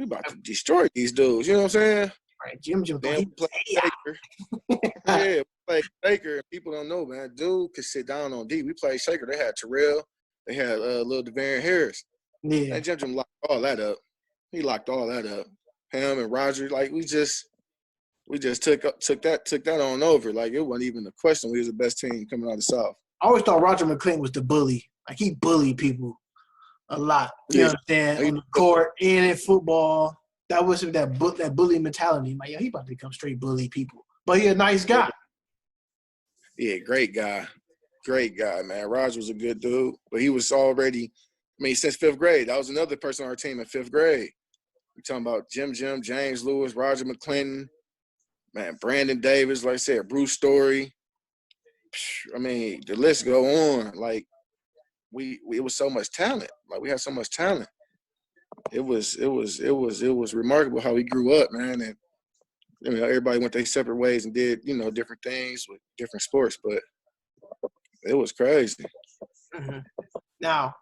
about to destroy these dudes. You know what I'm saying? Right. Jim. Then we played Shaker. Yeah, we played Shaker. People don't know, man. Dude could sit down on D. We played Shaker. They had Terrell. They had little DeVarian Harris. Yeah. And Jim locked all that up. He locked all that up. Him and Roger, like, we just took that on over. Like, it wasn't even a question. We was the best team coming out of the South. I always thought Roger McClain was the bully. Like, he bullied people a lot. You understand? On the court and in football. That was that bully mentality. Like, he about to come straight bully people. But he a nice guy. Yeah, great guy. Great guy, man. Roger was a good dude. But he was already, since 5th grade. That was another person on our team in 5th grade. We're talking about Jim, James Lewis, Roger McClinton, man, Brandon Davis, like I said, Bruce Story. The list go on. Like, it was so much talent. Like, we had so much talent. It was remarkable how we grew up, man. And everybody went their separate ways and did, different things with different sports, but it was crazy. Mm-hmm. Now,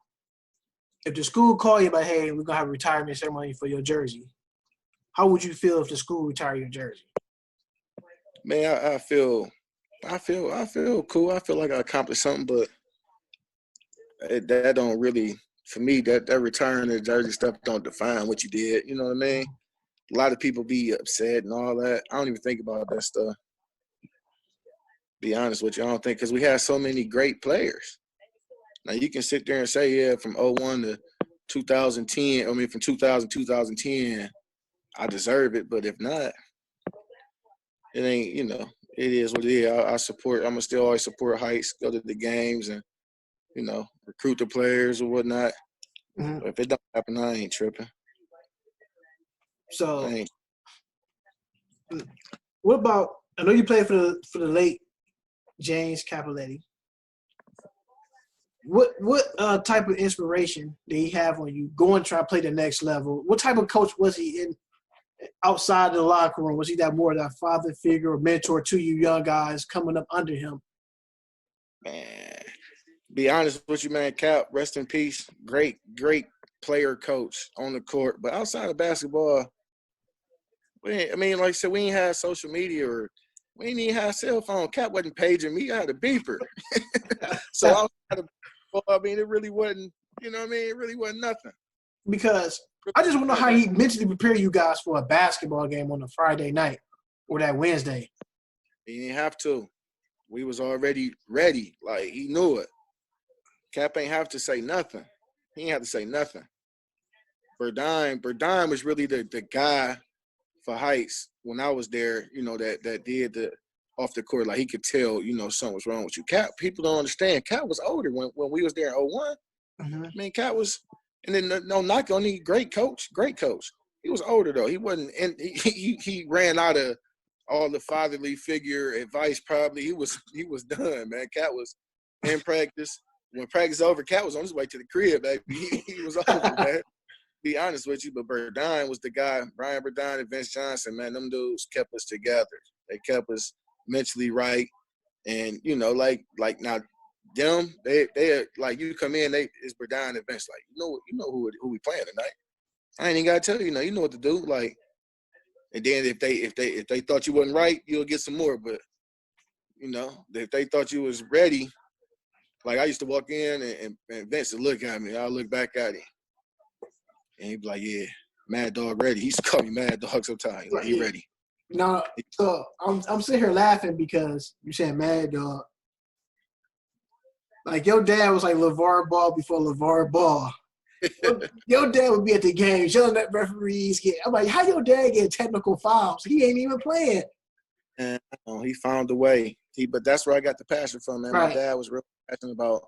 if the school called you like, hey, we're gonna have a retirement ceremony for your jersey, how would you feel if the school retired your jersey? Man, I feel cool. I feel like I accomplished something, but that don't really, for me, that return the jersey stuff don't define what you did. You know what I mean? A lot of people be upset and all that. I don't even think about that stuff. Be honest with you, I don't think, because we have so many great players. Now you can sit there and say, yeah, from 01 to 2010, I mean from 2000 2010, I deserve it. But if not, it ain't, it is what it is. I support, I'm gonna still always support Heights, go to the games and, recruit the players or whatnot. Mm-hmm. But if it don't happen, I ain't tripping. So what about, I know you played for the late James Capoletti. What type of inspiration did he have on you going to try to play the next level? What type of coach was he in outside the locker room? Was he that more that father figure or mentor to you young guys coming up under him? Man, be honest with you, man, Cap, rest in peace. Great player coach on the court. But outside of basketball, like I said, we ain't had social media or we ain't even had a cell phone. Cap wasn't paging me. I had a beeper. So outside of it really wasn't, it really wasn't nothing. Because I just want to know how he mentally prepared you guys for a basketball game on a Friday night or that Wednesday. He didn't have to. We was already ready. Like, he knew it. Cap ain't have to say nothing. He ain't have to say nothing. Burdine was really the guy for Heights when I was there, that did the off the court. Like, he could tell, something was wrong with you. Cap, people don't understand. Cap was older when we was there in 01. Mm-hmm. I mean, Cap was – and then no knock on the great coach. He was older, though. He wasn't – and he ran out of all the fatherly figure advice probably. He was done, man. Cap was in practice. When practice over, Cap was on his way to the crib, baby. He was over, man. Be honest with you, but Burdine was the guy. Brian Burdine and Vince Johnson, man, them dudes kept us together. They kept us mentally right. And, like now, them, they like, you come in, it's Burdine and Vince. Like, you know who we playing tonight. I ain't even gotta tell you, you know what to do. Like, and then if they thought you wasn't right, you'll get some more. But if they thought you was ready, like, I used to walk in and Vince would look at me. I'll look back at him. And he'd be like, yeah, Mad Dog ready. He used to call me Mad Dog sometimes. Like, he ready. No, so I'm sitting here laughing because you said Mad Dog. Like, your dad was like LeVar Ball before LeVar Ball. Your dad would be at the games yelling at referees. I'm like, how your dad get technical fouls? He ain't even playing. And he found a way. But that's where I got the passion from, man. Right. My dad was real passionate about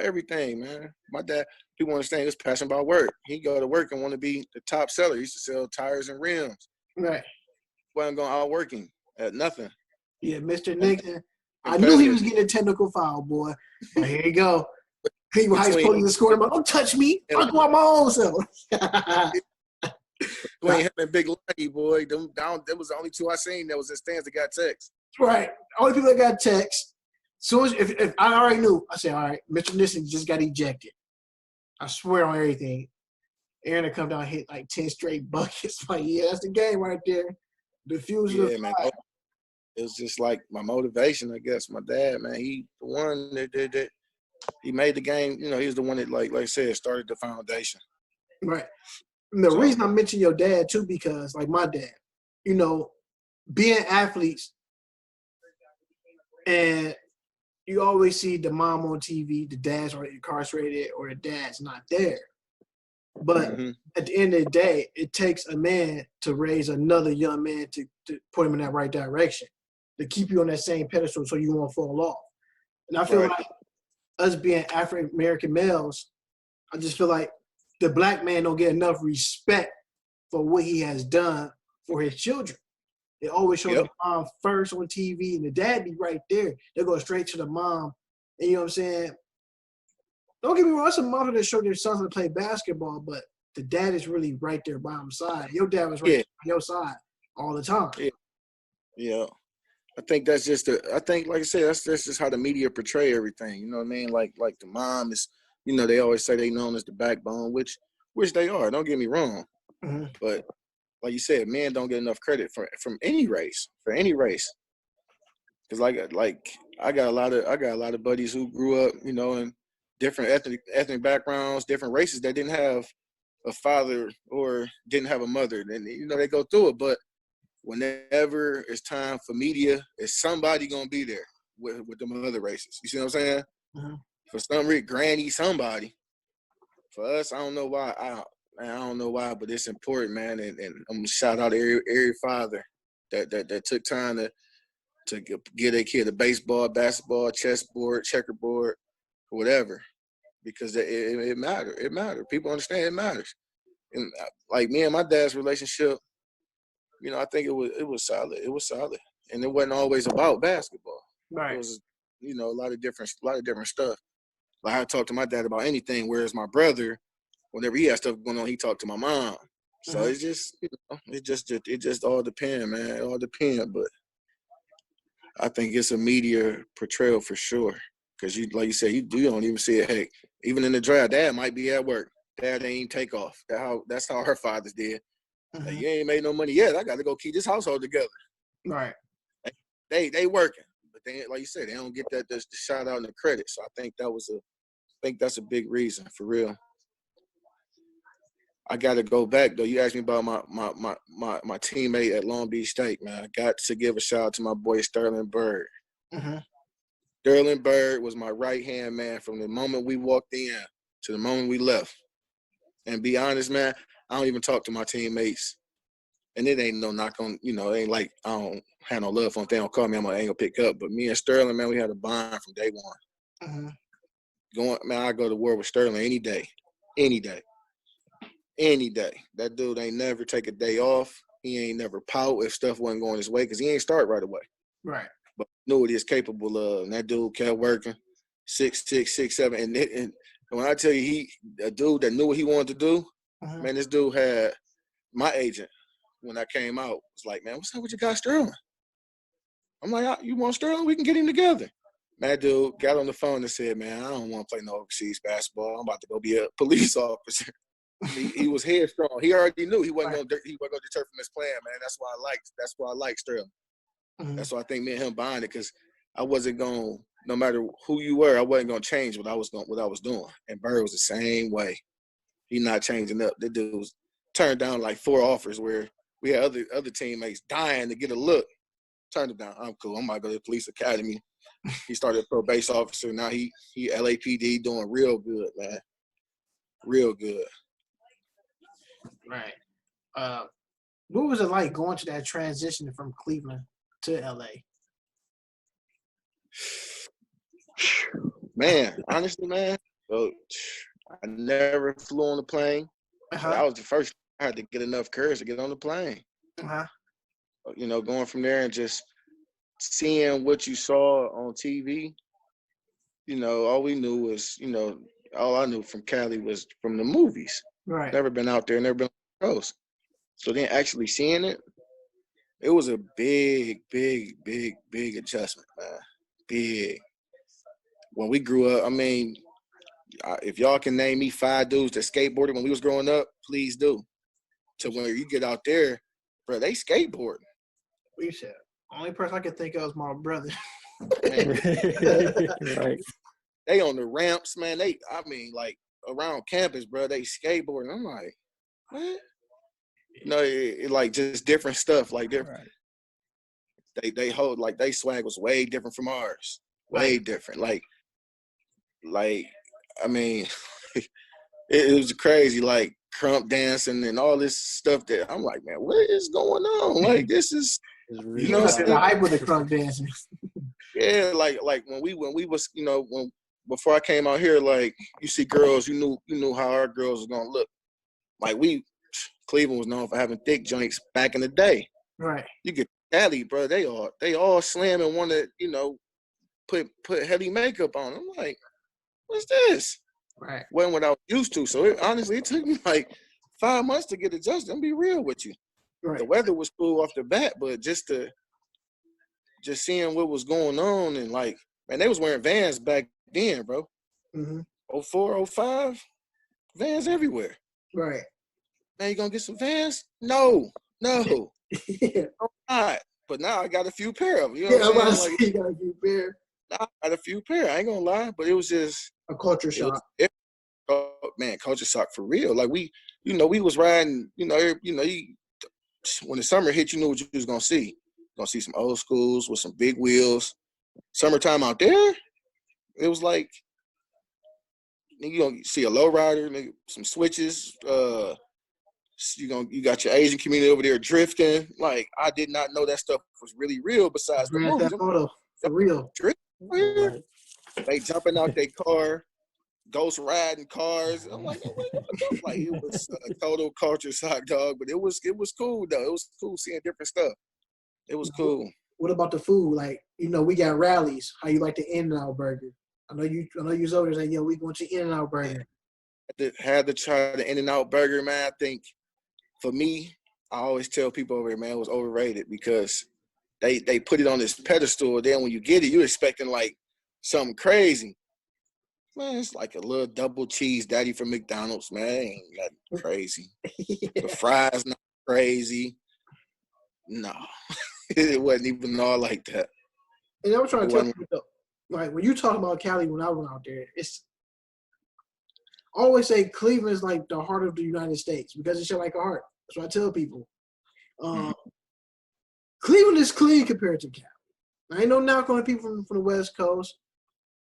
everything, man. My dad, people understand, he was passionate about work. He'd go to work and want to be the top seller. He used to sell tires and rims. Right. Wasn't going out working at nothing. Yeah, Mr. Nixon. I knew he was getting a technical foul, boy. But here you go. Cleveland Heights police escorted him. Don't touch me. I'll go out my own self. Between him and Big Lucky, boy, that was the only two I seen that was in stands that got text. Right. Only people that got text. Soon as if I already knew, I said, all right, Mr. Nixon just got ejected. I swear on everything. Aaron to come down and hit like 10 straight buckets. Like, yeah, that's the game right there. The fuse of the fire. It was just like my motivation, I guess. My dad, man, he the one that he made the game. He was the one that, like I said, started the foundation. Right. And the reason I mention your dad too, because like my dad, being athletes, and you always see the mom on TV, the dad's already incarcerated, or the dad's not there. But at the end of the day, it takes a man to raise another young man to put him in that right direction, to keep you on that same pedestal so you won't fall off. And I feel like us being African-American males, I just feel like the black man don't get enough respect for what he has done for his children. They always show the mom first on TV, and the dad be right there. They go straight to the mom. And you know what I'm saying? Don't get me wrong, some moms that show their sons how to play basketball, but the dad is really right there by his side. Your dad was right on your side all the time. Yeah. I think that's just like I said, that's just how the media portray everything. You know what I mean? Like the mom is they always say they known as the backbone, which they are. Don't get me wrong. Mm-hmm. But like you said, men don't get enough credit from any race, for any race. Because I got a lot of buddies who grew up, in different ethnic backgrounds, different races that didn't have a father or didn't have a mother. And they go through it, but whenever it's time for media, is somebody gonna be there with them other races. You see what I'm saying? Mm-hmm. For some reason, granny, somebody. For us, I don't know why. I don't know why, but it's important, man. And I'm gonna shout out every father that took time to give their kid a baseball, basketball, chessboard, checkerboard, whatever, because it matters. It matters. People understand it matters. And like me and my dad's relationship, I think it was solid. It was solid, and it wasn't always about basketball. Right. It was, a lot of different stuff. Like I talked to my dad about anything, whereas my brother, whenever he had stuff going on, he talked to my mom. So Mm-hmm. it's just, it just all depends, man. It all depends, but I think it's a media portrayal for sure. Because like you said, you don't even see it. Hey, even in the draft, dad might be at work. Dad ain't even take off. That's how her fathers did. Mm-hmm. Like, you ain't made no money yet. I got to go keep this household together. Right. They working, but they, like you said, they don't get the shout out and the credit. So I think that's a big reason for real. I got to go back though. You asked me about my teammate at Long Beach State, man. I got to give a shout out to my boy Sterling Bird. Mm-hmm. Sterling Bird was my right-hand man from the moment we walked in to the moment we left. And be honest, man, I don't even talk to my teammates. And it ain't no knock on, it ain't like I don't have no love for them. If they don't call me, I ain't gonna pick up. But me and Sterling, man, we had a bond from day one. Mm-hmm. I go to war with Sterling any day. Any day. Any day. That dude ain't never take a day off. He ain't never pout if stuff wasn't going his way because he ain't start right away. Right. But knew what he is capable of. And that dude kept working. 6'6", 6'7". And when I tell you a dude that knew what he wanted to do, man, this dude had my agent when I came out was like, man, what's up with your guy Sterling? I'm like, you want Sterling? We can get him together. That dude got on the phone and said, man, I don't want to play no overseas basketball. I'm about to go be a police officer. He was headstrong. He already knew he wasn't going to deter from his plan, man. That's why I like Sterling. Mm-hmm. That's why I think me and him bonded because I wasn't going, no matter who you were, I wasn't going to change what I was doing. And Bird was the same way. He not changing up. The dude was turned down like 4 offers where we had other teammates dying to get a look. Turned it down. I'm cool. I'm about to go to the police academy. He started pro base officer. Now he LAPD doing real good, man. Real good. Right. What was it like going to that transition from Cleveland to LA? Man, honestly, man, so I never flew on the plane. Uh-huh. That was the first. I had to get enough courage to get on the plane. Uh-huh. Going from there and just seeing what you saw on TV. All we knew was, all I knew from Cali was from the movies. Right. Never been out there, never been on the coast. So then actually seeing it, it was a big, big, big, big adjustment, man. Big. When we grew up, I mean, if y'all can name me 5 dudes that skateboarded when we was growing up, please do. To when you get out there, bro, they skateboard. We said only person I could think of was my brother. Right. They on the ramps, man. Like around campus, bro, they skateboarding. I'm like, what? It like just different stuff, like different. Right. They hold like they swag was way different from ours, way different. Like I mean, it was crazy, like crump dancing and all this stuff that I'm like, man, what is going on? Like this is, you know, the hype with the crump dancing. Yeah, like when we was, before I came out here, like you see girls, you knew how our girls was gonna look. Like Cleveland was known for having thick joints back in the day. Right. You get Cali, bro, they all slam and want to, put heavy makeup on. I'm like, what's this? Right. Wasn't what I was used to. So honestly, it took me like 5 months to get adjusted. I'm be real with you. Right. The weather was cool off the bat, but just seeing what was going on and like, man, they was wearing Vans back then, bro. Mm-hmm. 04, 05, Vans everywhere. Right. Now you gonna get some Vans? No. Yeah. I'm not. But now I got a few pair of them. You know Yeah, I'm what about I'm to saying? say you got a few pair. Now I got a few pair. I ain't gonna lie, but it was just A culture shock. man, culture shock for real. Like we was riding. When the summer hit, you knew what you was gonna see. Gonna see some old schools with some big wheels. Summertime out there, it was like you gonna see a lowrider, some switches. You got your Asian community over there drifting. Like I did not know that stuff was really real. Besides the Grand movies, Theft Auto, for real. drifting. They jumping out their car, ghost riding cars. I'm like, like it was a total culture shock, dog. But it was cool though. It was cool seeing different stuff. It was cool. What about the food? Like, we got rallies. How you like the In-N-Out burger? I know you was over there saying, yo, we going to In-N-Out burger. Had to try the In-N-Out burger, man. I think for me, I always tell people over there, man, it was overrated because they put it on this pedestal. Then when you get it, you're expecting like something crazy. Man, it's like a little double cheese daddy from McDonald's, man. It ain't nothing crazy. Yeah. The fries not crazy. No. It wasn't even all like that. And I'm trying to tell you, though, like when you talk about Cali when I went out there, I always say Cleveland is like the heart of the United States because it's shaped like a heart. That's what I tell people. Cleveland is clean compared to Cali. I ain't no knock on the people from the West Coast.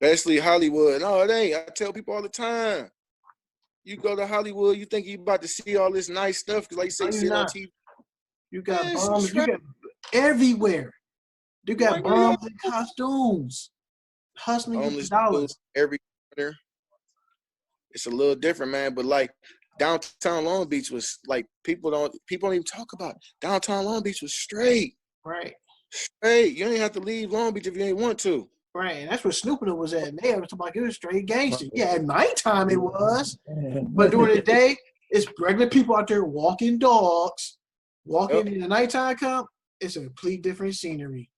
Especially Hollywood. No, it ain't. I tell people all the time. You go to Hollywood, you think you about to see all this nice stuff because, like you say, you see it on TV. You got bombs. You got everywhere. You got bombs and costumes. Hustling for dollars. Every corner. It's a little different, man. But like downtown Long Beach was like people don't even talk about it. Downtown Long Beach was straight. Right. Straight. You ain't have to leave Long Beach if you ain't want to. Right, and that's where Snooping was at. They was talking like it was straight gangster. Yeah, at nighttime it was, but during the day, it's regular people out there walking dogs. Walking in the nighttime come, it's a complete different scenery.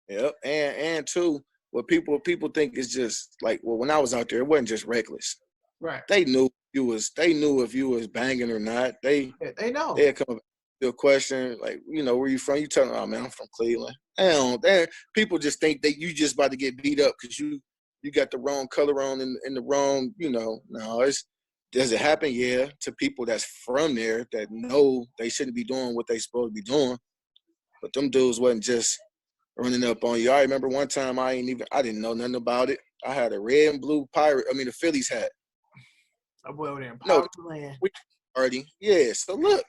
Yep, and too, what people think is just like, well, when I was out there, it wasn't just reckless. Right. They knew if you was banging or not. They know. They'd come up to a question like, where you from? You tell them, oh man, I'm from Cleveland. People just think that you just about to get beat up because you got the wrong color on and the wrong, no, does it happen? Yeah, to people that's from there that know they shouldn't be doing what they supposed to be doing. But them dudes wasn't just running up on you. I remember one time I didn't know nothing about it. I had a red and blue the Phillies hat. I boy over there in Power Land. Party. Yeah, so look,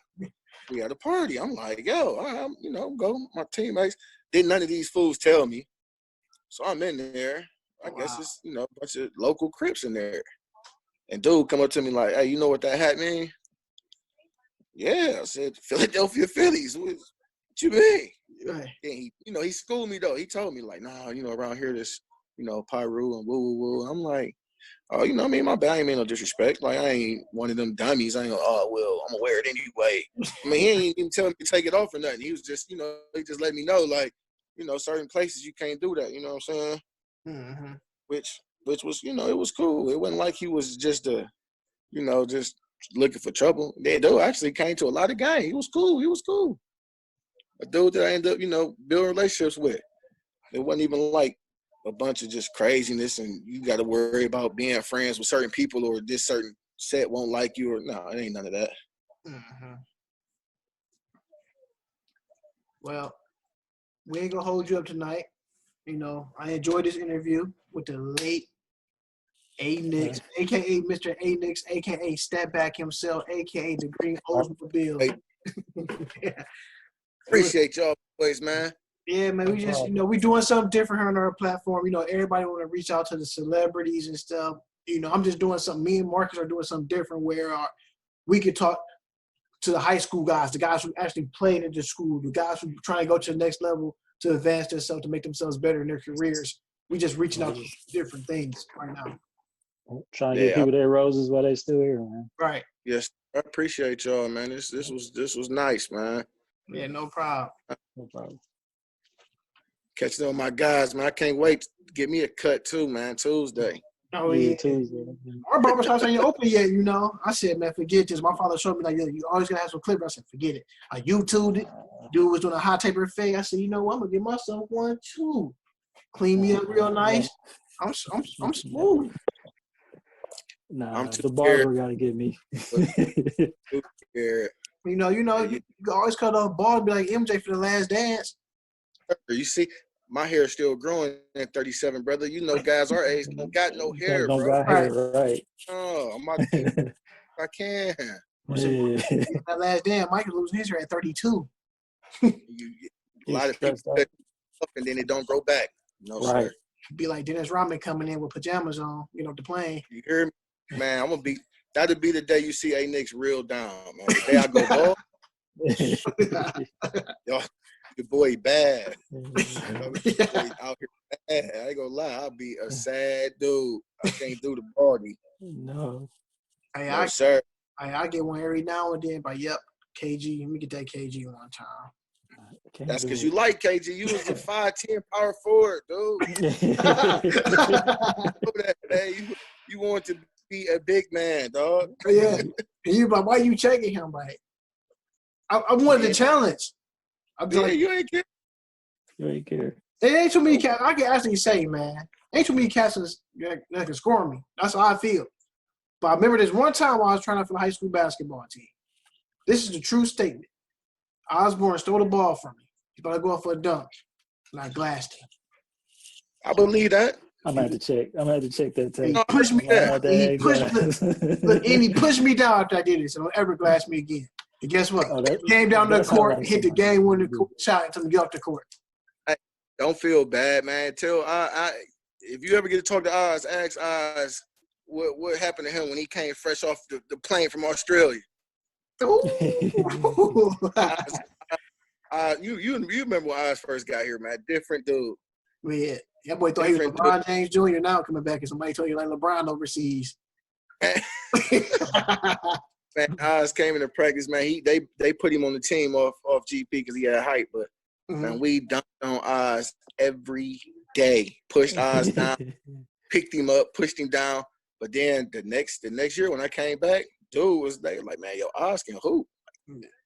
we had a party. I'm like, yo, I'm go. My teammates. Didn't none of these fools tell me. So I'm in there. I guess it's, a bunch of local Crips in there. And dude come up to me like, hey, you know what that hat mean? Yeah, I said, Philadelphia Phillies. What you mean? Right. And he schooled me though. He told me like, nah, around here this, Pyru and woo. I'm like, oh, my bad. I ain't mean no disrespect. Like, I ain't one of them dummies. I ain't gonna, I'm gonna wear it anyway. I mean, he ain't even telling me to take it off or nothing. He was just, he just let me know, like, certain places you can't do that. You know what I'm saying? Mm-hmm. Which was, it was cool. It wasn't like he was just just looking for trouble. That dude actually came to a lot of games. He was cool. A dude that I ended up, building relationships with. It wasn't even like a bunch of just craziness and you got to worry about being friends with certain people or this certain set won't like you or no, it ain't none of that. Mm-hmm. Well, we ain't gonna hold you up tonight. I enjoyed this interview with the late A. Nix, a.k.a. Mr. A. Nix, a.k.a. Step Back himself, a.k.a. the Green Oldsmobile. Hey. Yeah. Appreciate y'all boys, man. Yeah, man, we just, we doing something different here on our platform. Everybody want to reach out to the celebrities and stuff. I'm just doing something. Me and Marcus are doing something different where we could talk to the high school guys, the guys who actually played at the school, the guys who trying to go to the next level to advance themselves, to make themselves better in their careers. We just reaching out to different things right now. Trying to get people their roses while they still here, man. Right. Yes, I appreciate y'all, man. This was nice, man. Yeah, no problem. No problem. Catching on my guys, man. I can't wait to get me a cut too, man. Tuesday. Oh, Yeah, yeah. Tuesday. Our barbershops ain't open yet, you know. I said, man, forget this. My father showed me, like, you always got to have some clippers. I said, forget it. I YouTubed it. Dude was doing a hot taper fade. I said, you know what? I'm going to get myself one, too. Clean me up real nice. I'm smooth. Nah, I'm too the scared. barber got to get me. Too scared. You can always cut off bald, be like MJ for the last dance. You see, my hair is still growing at 37, brother. You know, guys our age don't got no hair, Don't bro. got hair, right? Oh, I'm about to, I can. Yeah. That last dance, Mike is losing his hair at 32. A He's lot of people stressed out. cut up and then it don't grow back. No, Right. sir. Be like Dennis Rodman coming in with pajamas on, the plane. You hear me? Man, that'll be the day you see A Nick's real down, man. The day I go bald, yo, your boy bad. Your boy out here bad. I ain't gonna lie, I'll be a sad dude. I can't do the party. No. Hey, No, sir. I get one every now and then, but yep, KG. Let me get that KG one time. That's because you like KG. You was a 5'10" power forward, dude. You want to be a big man, dog. Yeah. And you like, why you checking him? Like, I wanted the challenge. I'm Yeah, like, you ain't care. You ain't care. it ain't too many cats. I can actually say, man, ain't too many cats that can score me. That's how I feel. But I remember this one time when I was trying out for the high school basketball team. This is the true statement. Osborne stole the ball from me. He's about to go out for a dunk. And I glassed him. I believe that. I'm gonna have to check that tape. He pushed me down. He He pushed me down after I did it. So don't ever glass me again. And guess what? Came down the that's how court, I hit the somebody game winning do. shot until we get off the court. Don't feel bad, man. If you ever get to talk to Oz, ask Oz what happened to him when he came fresh off the plane from Australia. Ooh. You remember when Oz first got here, man? Different dude. Yeah, that boy thought he was LeBron James Jr. Now coming back and somebody told you like LeBron overseas. Man, Oz came into practice, man. They put him on the team off GP because he had height, but man, we dunked on Oz every day. Pushed Oz down, picked him up, pushed him down. But then the next year when I came back, dude was like, man, yo, Oz can hoop.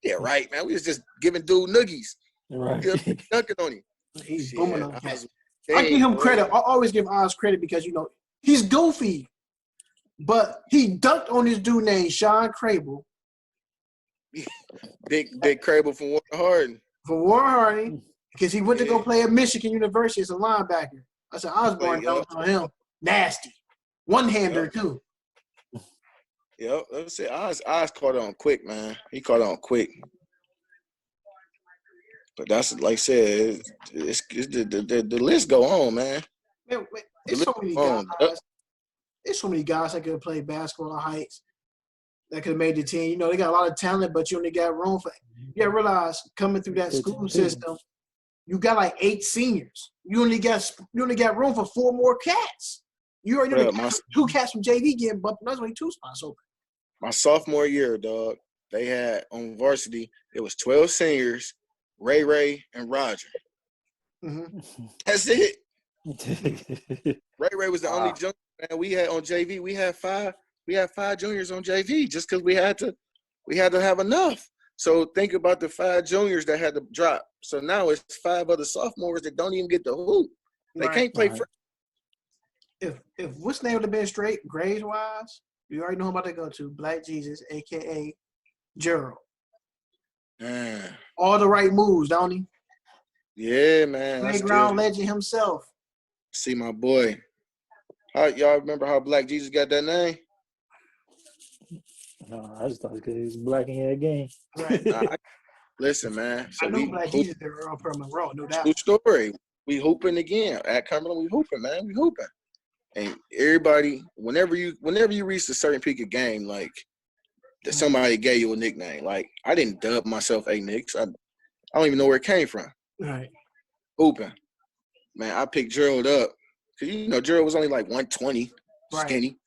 Yeah, right, man. We was just giving dude noogies. Right. Dunking on him. He's booming on that. Dang, I give him boy. credit. I always give Oz credit because, he's goofy. But he dunked on this dude named Sean Crable. Big Crable from Warren Harding. For Warren Harding, because he went to go play at Michigan University as a linebacker. I said, Osborne dunked on him. Nasty. One-hander, too. Yep, let's say Oz caught on quick, man. He caught on quick. But that's like I said, it's the list go on, man. There's so many guys. There's so many guys that could have played basketball at Heights that could have made the team. They got a lot of talent, but you only got room for. You gotta realize coming through that school system, you got like 8 seniors. You only got room for 4 more cats. You already know 2 cats from JV getting bumped. There's only 2 spots open. My sophomore year, dog, they had on varsity. It was 12 seniors, Ray, and Roger. Mm-hmm. That's it. Ray was the only junior man we had on JV. We had 5 juniors on JV just because we had to have enough. So think about the 5 juniors that had to drop. So now it's 5 other sophomores that don't even get the hoop. They can't play. If what's name would have been straight grades wise, you already know who I'm about to go to. Black Jesus, aka Gerald. Man. All the right moves, don't he? Yeah, man. Playground legend himself. See my boy. Y'all remember how Black Jesus got that name? No, I just thought because he was black in that game. Right. Listen, man. So I know Black Jesus did Earl Pearl Monroe, no doubt. True story. We hooping again. At Cumberland, we hooping, man. We hooping. And everybody, whenever you reach a certain peak of game, like that somebody gave you a nickname. Like I didn't dub myself A Nix. I don't even know where it came from. Right. Hooping. Man, I picked Gerald up. Because Gerald was only like 120, skinny.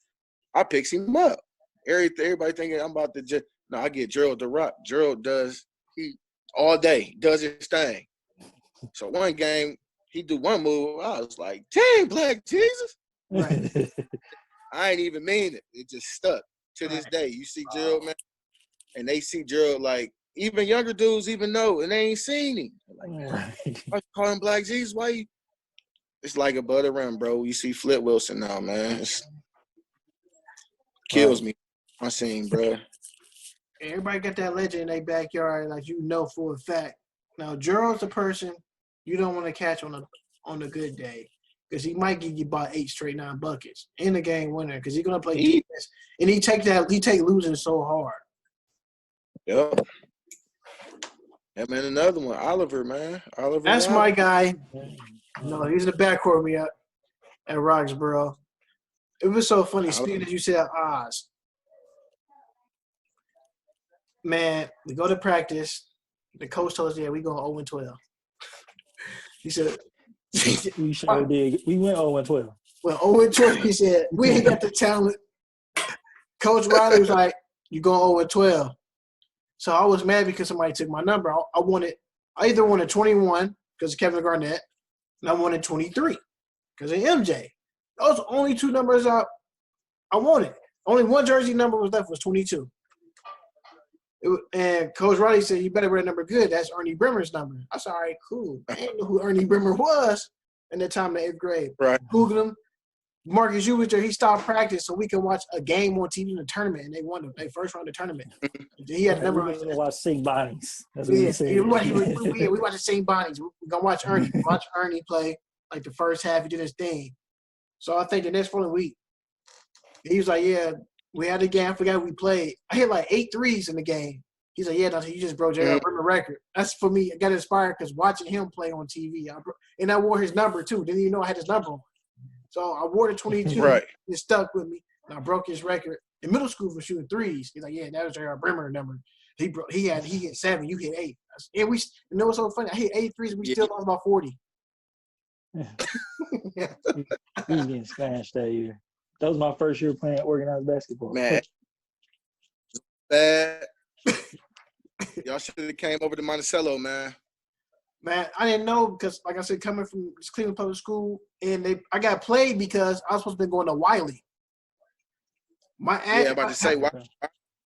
I picked him up. Everybody thinking I'm about to just – no, I get Gerald to rock. Gerald he all day, does his thing. So one game, he do one move. I was like, dang, Black Jesus. Right. I ain't even mean it. It just stuck to this day. You see Gerald, man, and they see Gerald like even younger dudes even know, and they ain't seen him. Like, man, I call him Black Jesus. Why you? It's like above the rim, bro. You see Flip Wilson now, man. It kills me. I seen, bro. Everybody got that legend in their backyard, like you know for a fact. Now Gerald's the person you don't want to catch on a good day because he might give you about 8 straight 9 buckets in the game winner because he's gonna play defense and he take losing so hard. Yep. Yeah, man. Another one, Oliver, man. Oliver. That's my guy. No, he's in the backcourt with me at Roxborough. It was so funny. Speaking as you said, Oz. Man, we go to practice. The coach told us, yeah, we going 0-12. He said, we sure did. We went 0-12. Well, 0-12, he said, we ain't got the talent. Coach Riley was like, you going 0-12. So I was mad because somebody took my number. I either wanted 21 because of Kevin Garnett, and I wanted 23 because of MJ. Those are the only 2 numbers I wanted. Only one jersey number was left was 22. And Coach Riley said, you better wear that number good. That's Ernie Brimmer's number. I said, all right, cool. I didn't know who Ernie Brimmer was in the time in the 8th grade. Right. Googled him. Marcus, you was there. He stopped practice so we could watch a game on TV in the tournament, and they won the first round of the tournament. He had the number. We gonna watch St. Bonnie's. That's what we watch the St. Bonnie's. We're going to watch Ernie. Watch Ernie play like the first half. He did his thing. So I think the next following week, he was like, yeah, we had a game. I forgot we played. I hit like 8 threes in the game. He's like, yeah, no, you just broke J.R. Brimmer record. That's for me. I got inspired because watching him play on TV. And I wore his number too. Didn't even know I had his number on. So I wore the 22. Right. It stuck with me. And I broke his record. In middle school for shooting threes. He's like, yeah, that was J.R. Brimmer number. He hit 7, you hit 8. And it was so funny. I hit 8 threes and we still lost about 40. We was getting smashed that year. That was my first year playing organized basketball. Man. Bad. Y'all should have came over to Monticello, man. Man, I didn't know because, like I said, coming from Cleveland Public School, and I got played because I was supposed to be going to Wiley. About to say, why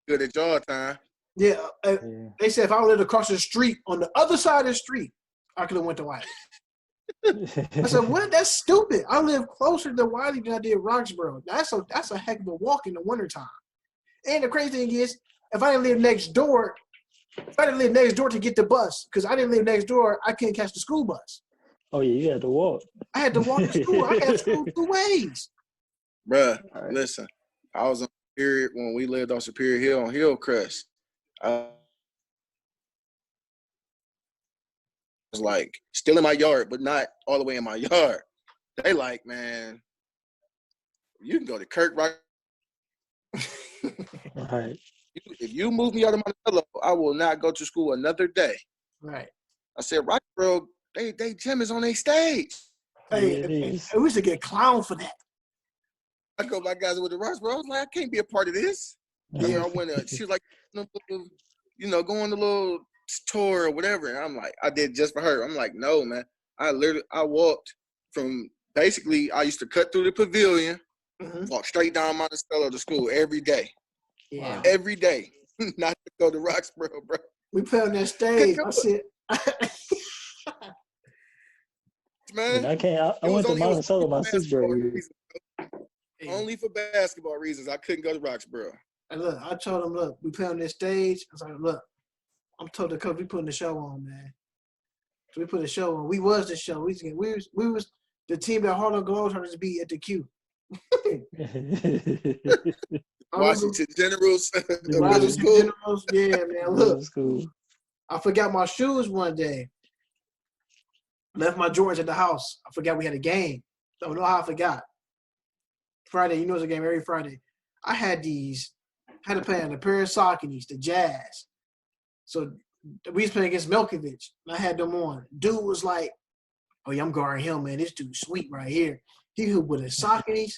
good at y'all time? Yeah, they said if I lived across the street on the other side of the street, I could have went to Wiley. I said, what? That's stupid. I live closer to Wiley than I did Roxborough. That's a heck of a walk in the wintertime. And the crazy thing is, if I didn't live next door to get the bus, because I didn't live next door, I couldn't catch the school bus. Oh, yeah, you had to walk. I had to walk to school. I had school 2 ways. Bruh, listen, I was on Superior when we lived on Superior Hill on Hillcrest. I was like still in my yard, but not all the way in my yard. They like, man, you can go to Kirk Rock. Right. If you move me out of Monticello, I will not go to school another day. Right. I said, Roxborough, they gym is on their stage. Hey, we used to get clowned for that. I go, my guys with the Roxborough. I was like, I can't be a part of this. Yeah, I went. She was like, go on the little tour or whatever. And I'm like, I did just for her. I'm like, no, man. I walked from basically. I used to cut through the pavilion, walk straight down Monticello to school every day. Yeah, every day. Not to go to Roxborough, bro. We play on that stage. I said, man, I went to Monticello my 6th grade year. Only for basketball reasons, I couldn't go to Roxborough. And look, I told him, look, we play on this stage. I was like, look, I'm told the coach we putting the show on, man. So we put a show on. We was the show. We was the team that Harlem Globetrotters beat at the Q. Washington Generals. Washington Generals, yeah, man. Look, cool. I forgot my shoes one day. Left my Jordans at the house. I forgot we had a game. Don't know how I forgot. Friday, you know it's a game every Friday. I had to play on a pair of Sauconys, the Jazz. So we was playing against Milkovich, and I had them on. Dude was like, oh, yeah, I'm guarding him, man. This dude's sweet right here. He hooped with his Sauconys.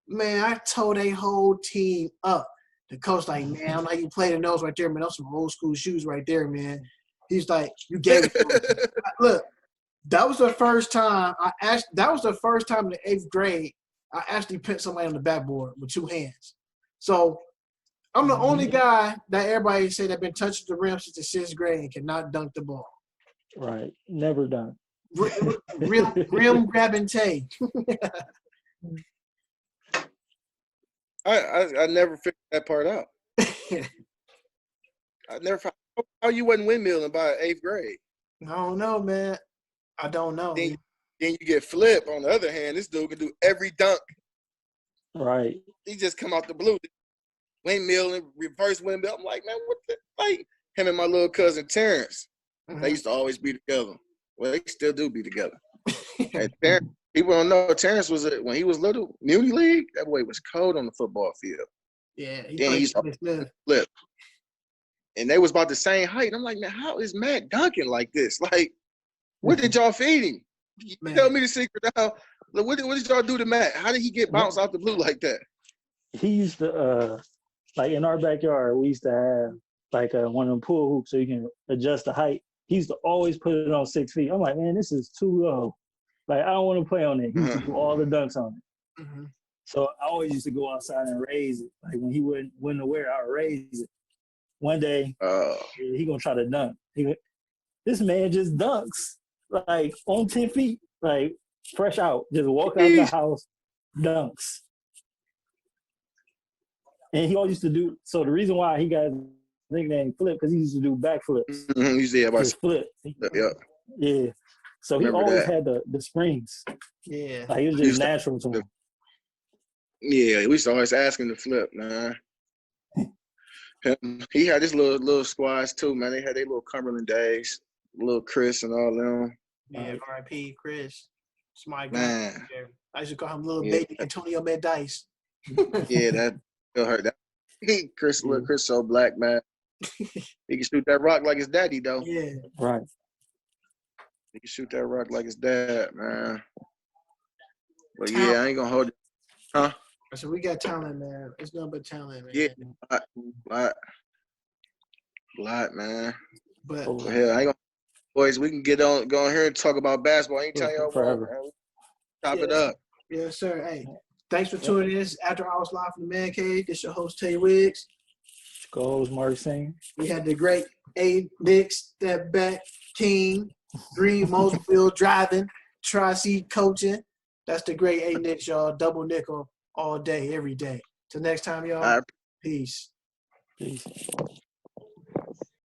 Man, I told a whole team up. The coach like, man, I don't know how you play the nose right there, man. Those some old school shoes right there, man. He's like, you gave it to him. Look, that was the first time in the 8th grade I actually pinned somebody on the backboard with 2 hands. So I'm the only guy that everybody say that been touching the rim since the 6th grade and cannot dunk the ball. Right. Never done. Rim grabbing Tay. I never figured that part out. I never found how you wasn't windmilling by 8th grade. I don't know, man. I don't know. Then you get flipped. On the other hand, this dude can do every dunk. Right. He just come out the blue, windmill and reverse windmill. I'm like, man, what the like? Him and my little cousin Terrence, they used to always be together. Well, they still do be together. And Terrence, people don't know Terrence was when he was little, Muni League. That boy was cold on the football field. Yeah, Then he used to flip. And they was about the same height. I'm like, man, how is Matt dunking like this? Like, what did y'all feed him? Tell me the secret now. Like, what did y'all do to Matt? How did he get bounced out the blue like that? He used to, like in our backyard, we used to have like one of them pool hoops so you can adjust the height. He used to always put it on 6 feet. I'm like, man, this is too low. Like, I don't want to play on it. He used to do all the dunks on it. So I always used to go outside and raise it. Like when he wouldn't wear, I would raise it. One day, he gonna try to dunk. This man just dunks like on 10 feet, like fresh out, just walk out the house, dunks. And he always used to do. So the reason why he got his nickname Flip because he used to do backflips. You see about flip. Yeah. So he always had the springs. Yeah. Like, it was just natural to him. Yeah, we used to always ask him to flip, man. He had his little squads too, man. They had their little Cumberland days, little Chris and all them. Yeah, R.I.P. Chris. It's my guy. Man. I used to call him little baby Antonio Mad Dice. Yeah, that still hurt. That Chris so black, man. He can shoot that rock like his daddy, though. Yeah. Right. He can shoot that rock like his dad, man. But yeah, I ain't gonna hold it. Huh? So we got talent, man. It's nothing but talent, man. Yeah, lot, man. But hell, I ain't gonna. Boys, we can go on here and talk about basketball anytime y'all want, man. Chop it up. Yes, sir. Hey, thanks for tuning in. This is After Hours Live from the Man Cave. This is your host, Tay Wiggs. Goes Marc Singh. We had the great A. Nix, Step Back, King, Green, Moseville, driving, Tri-Seed coaching. That's the great A. Nix, y'all. Double nickel all day, every day. Till next time, y'all. All right. Peace. Peace.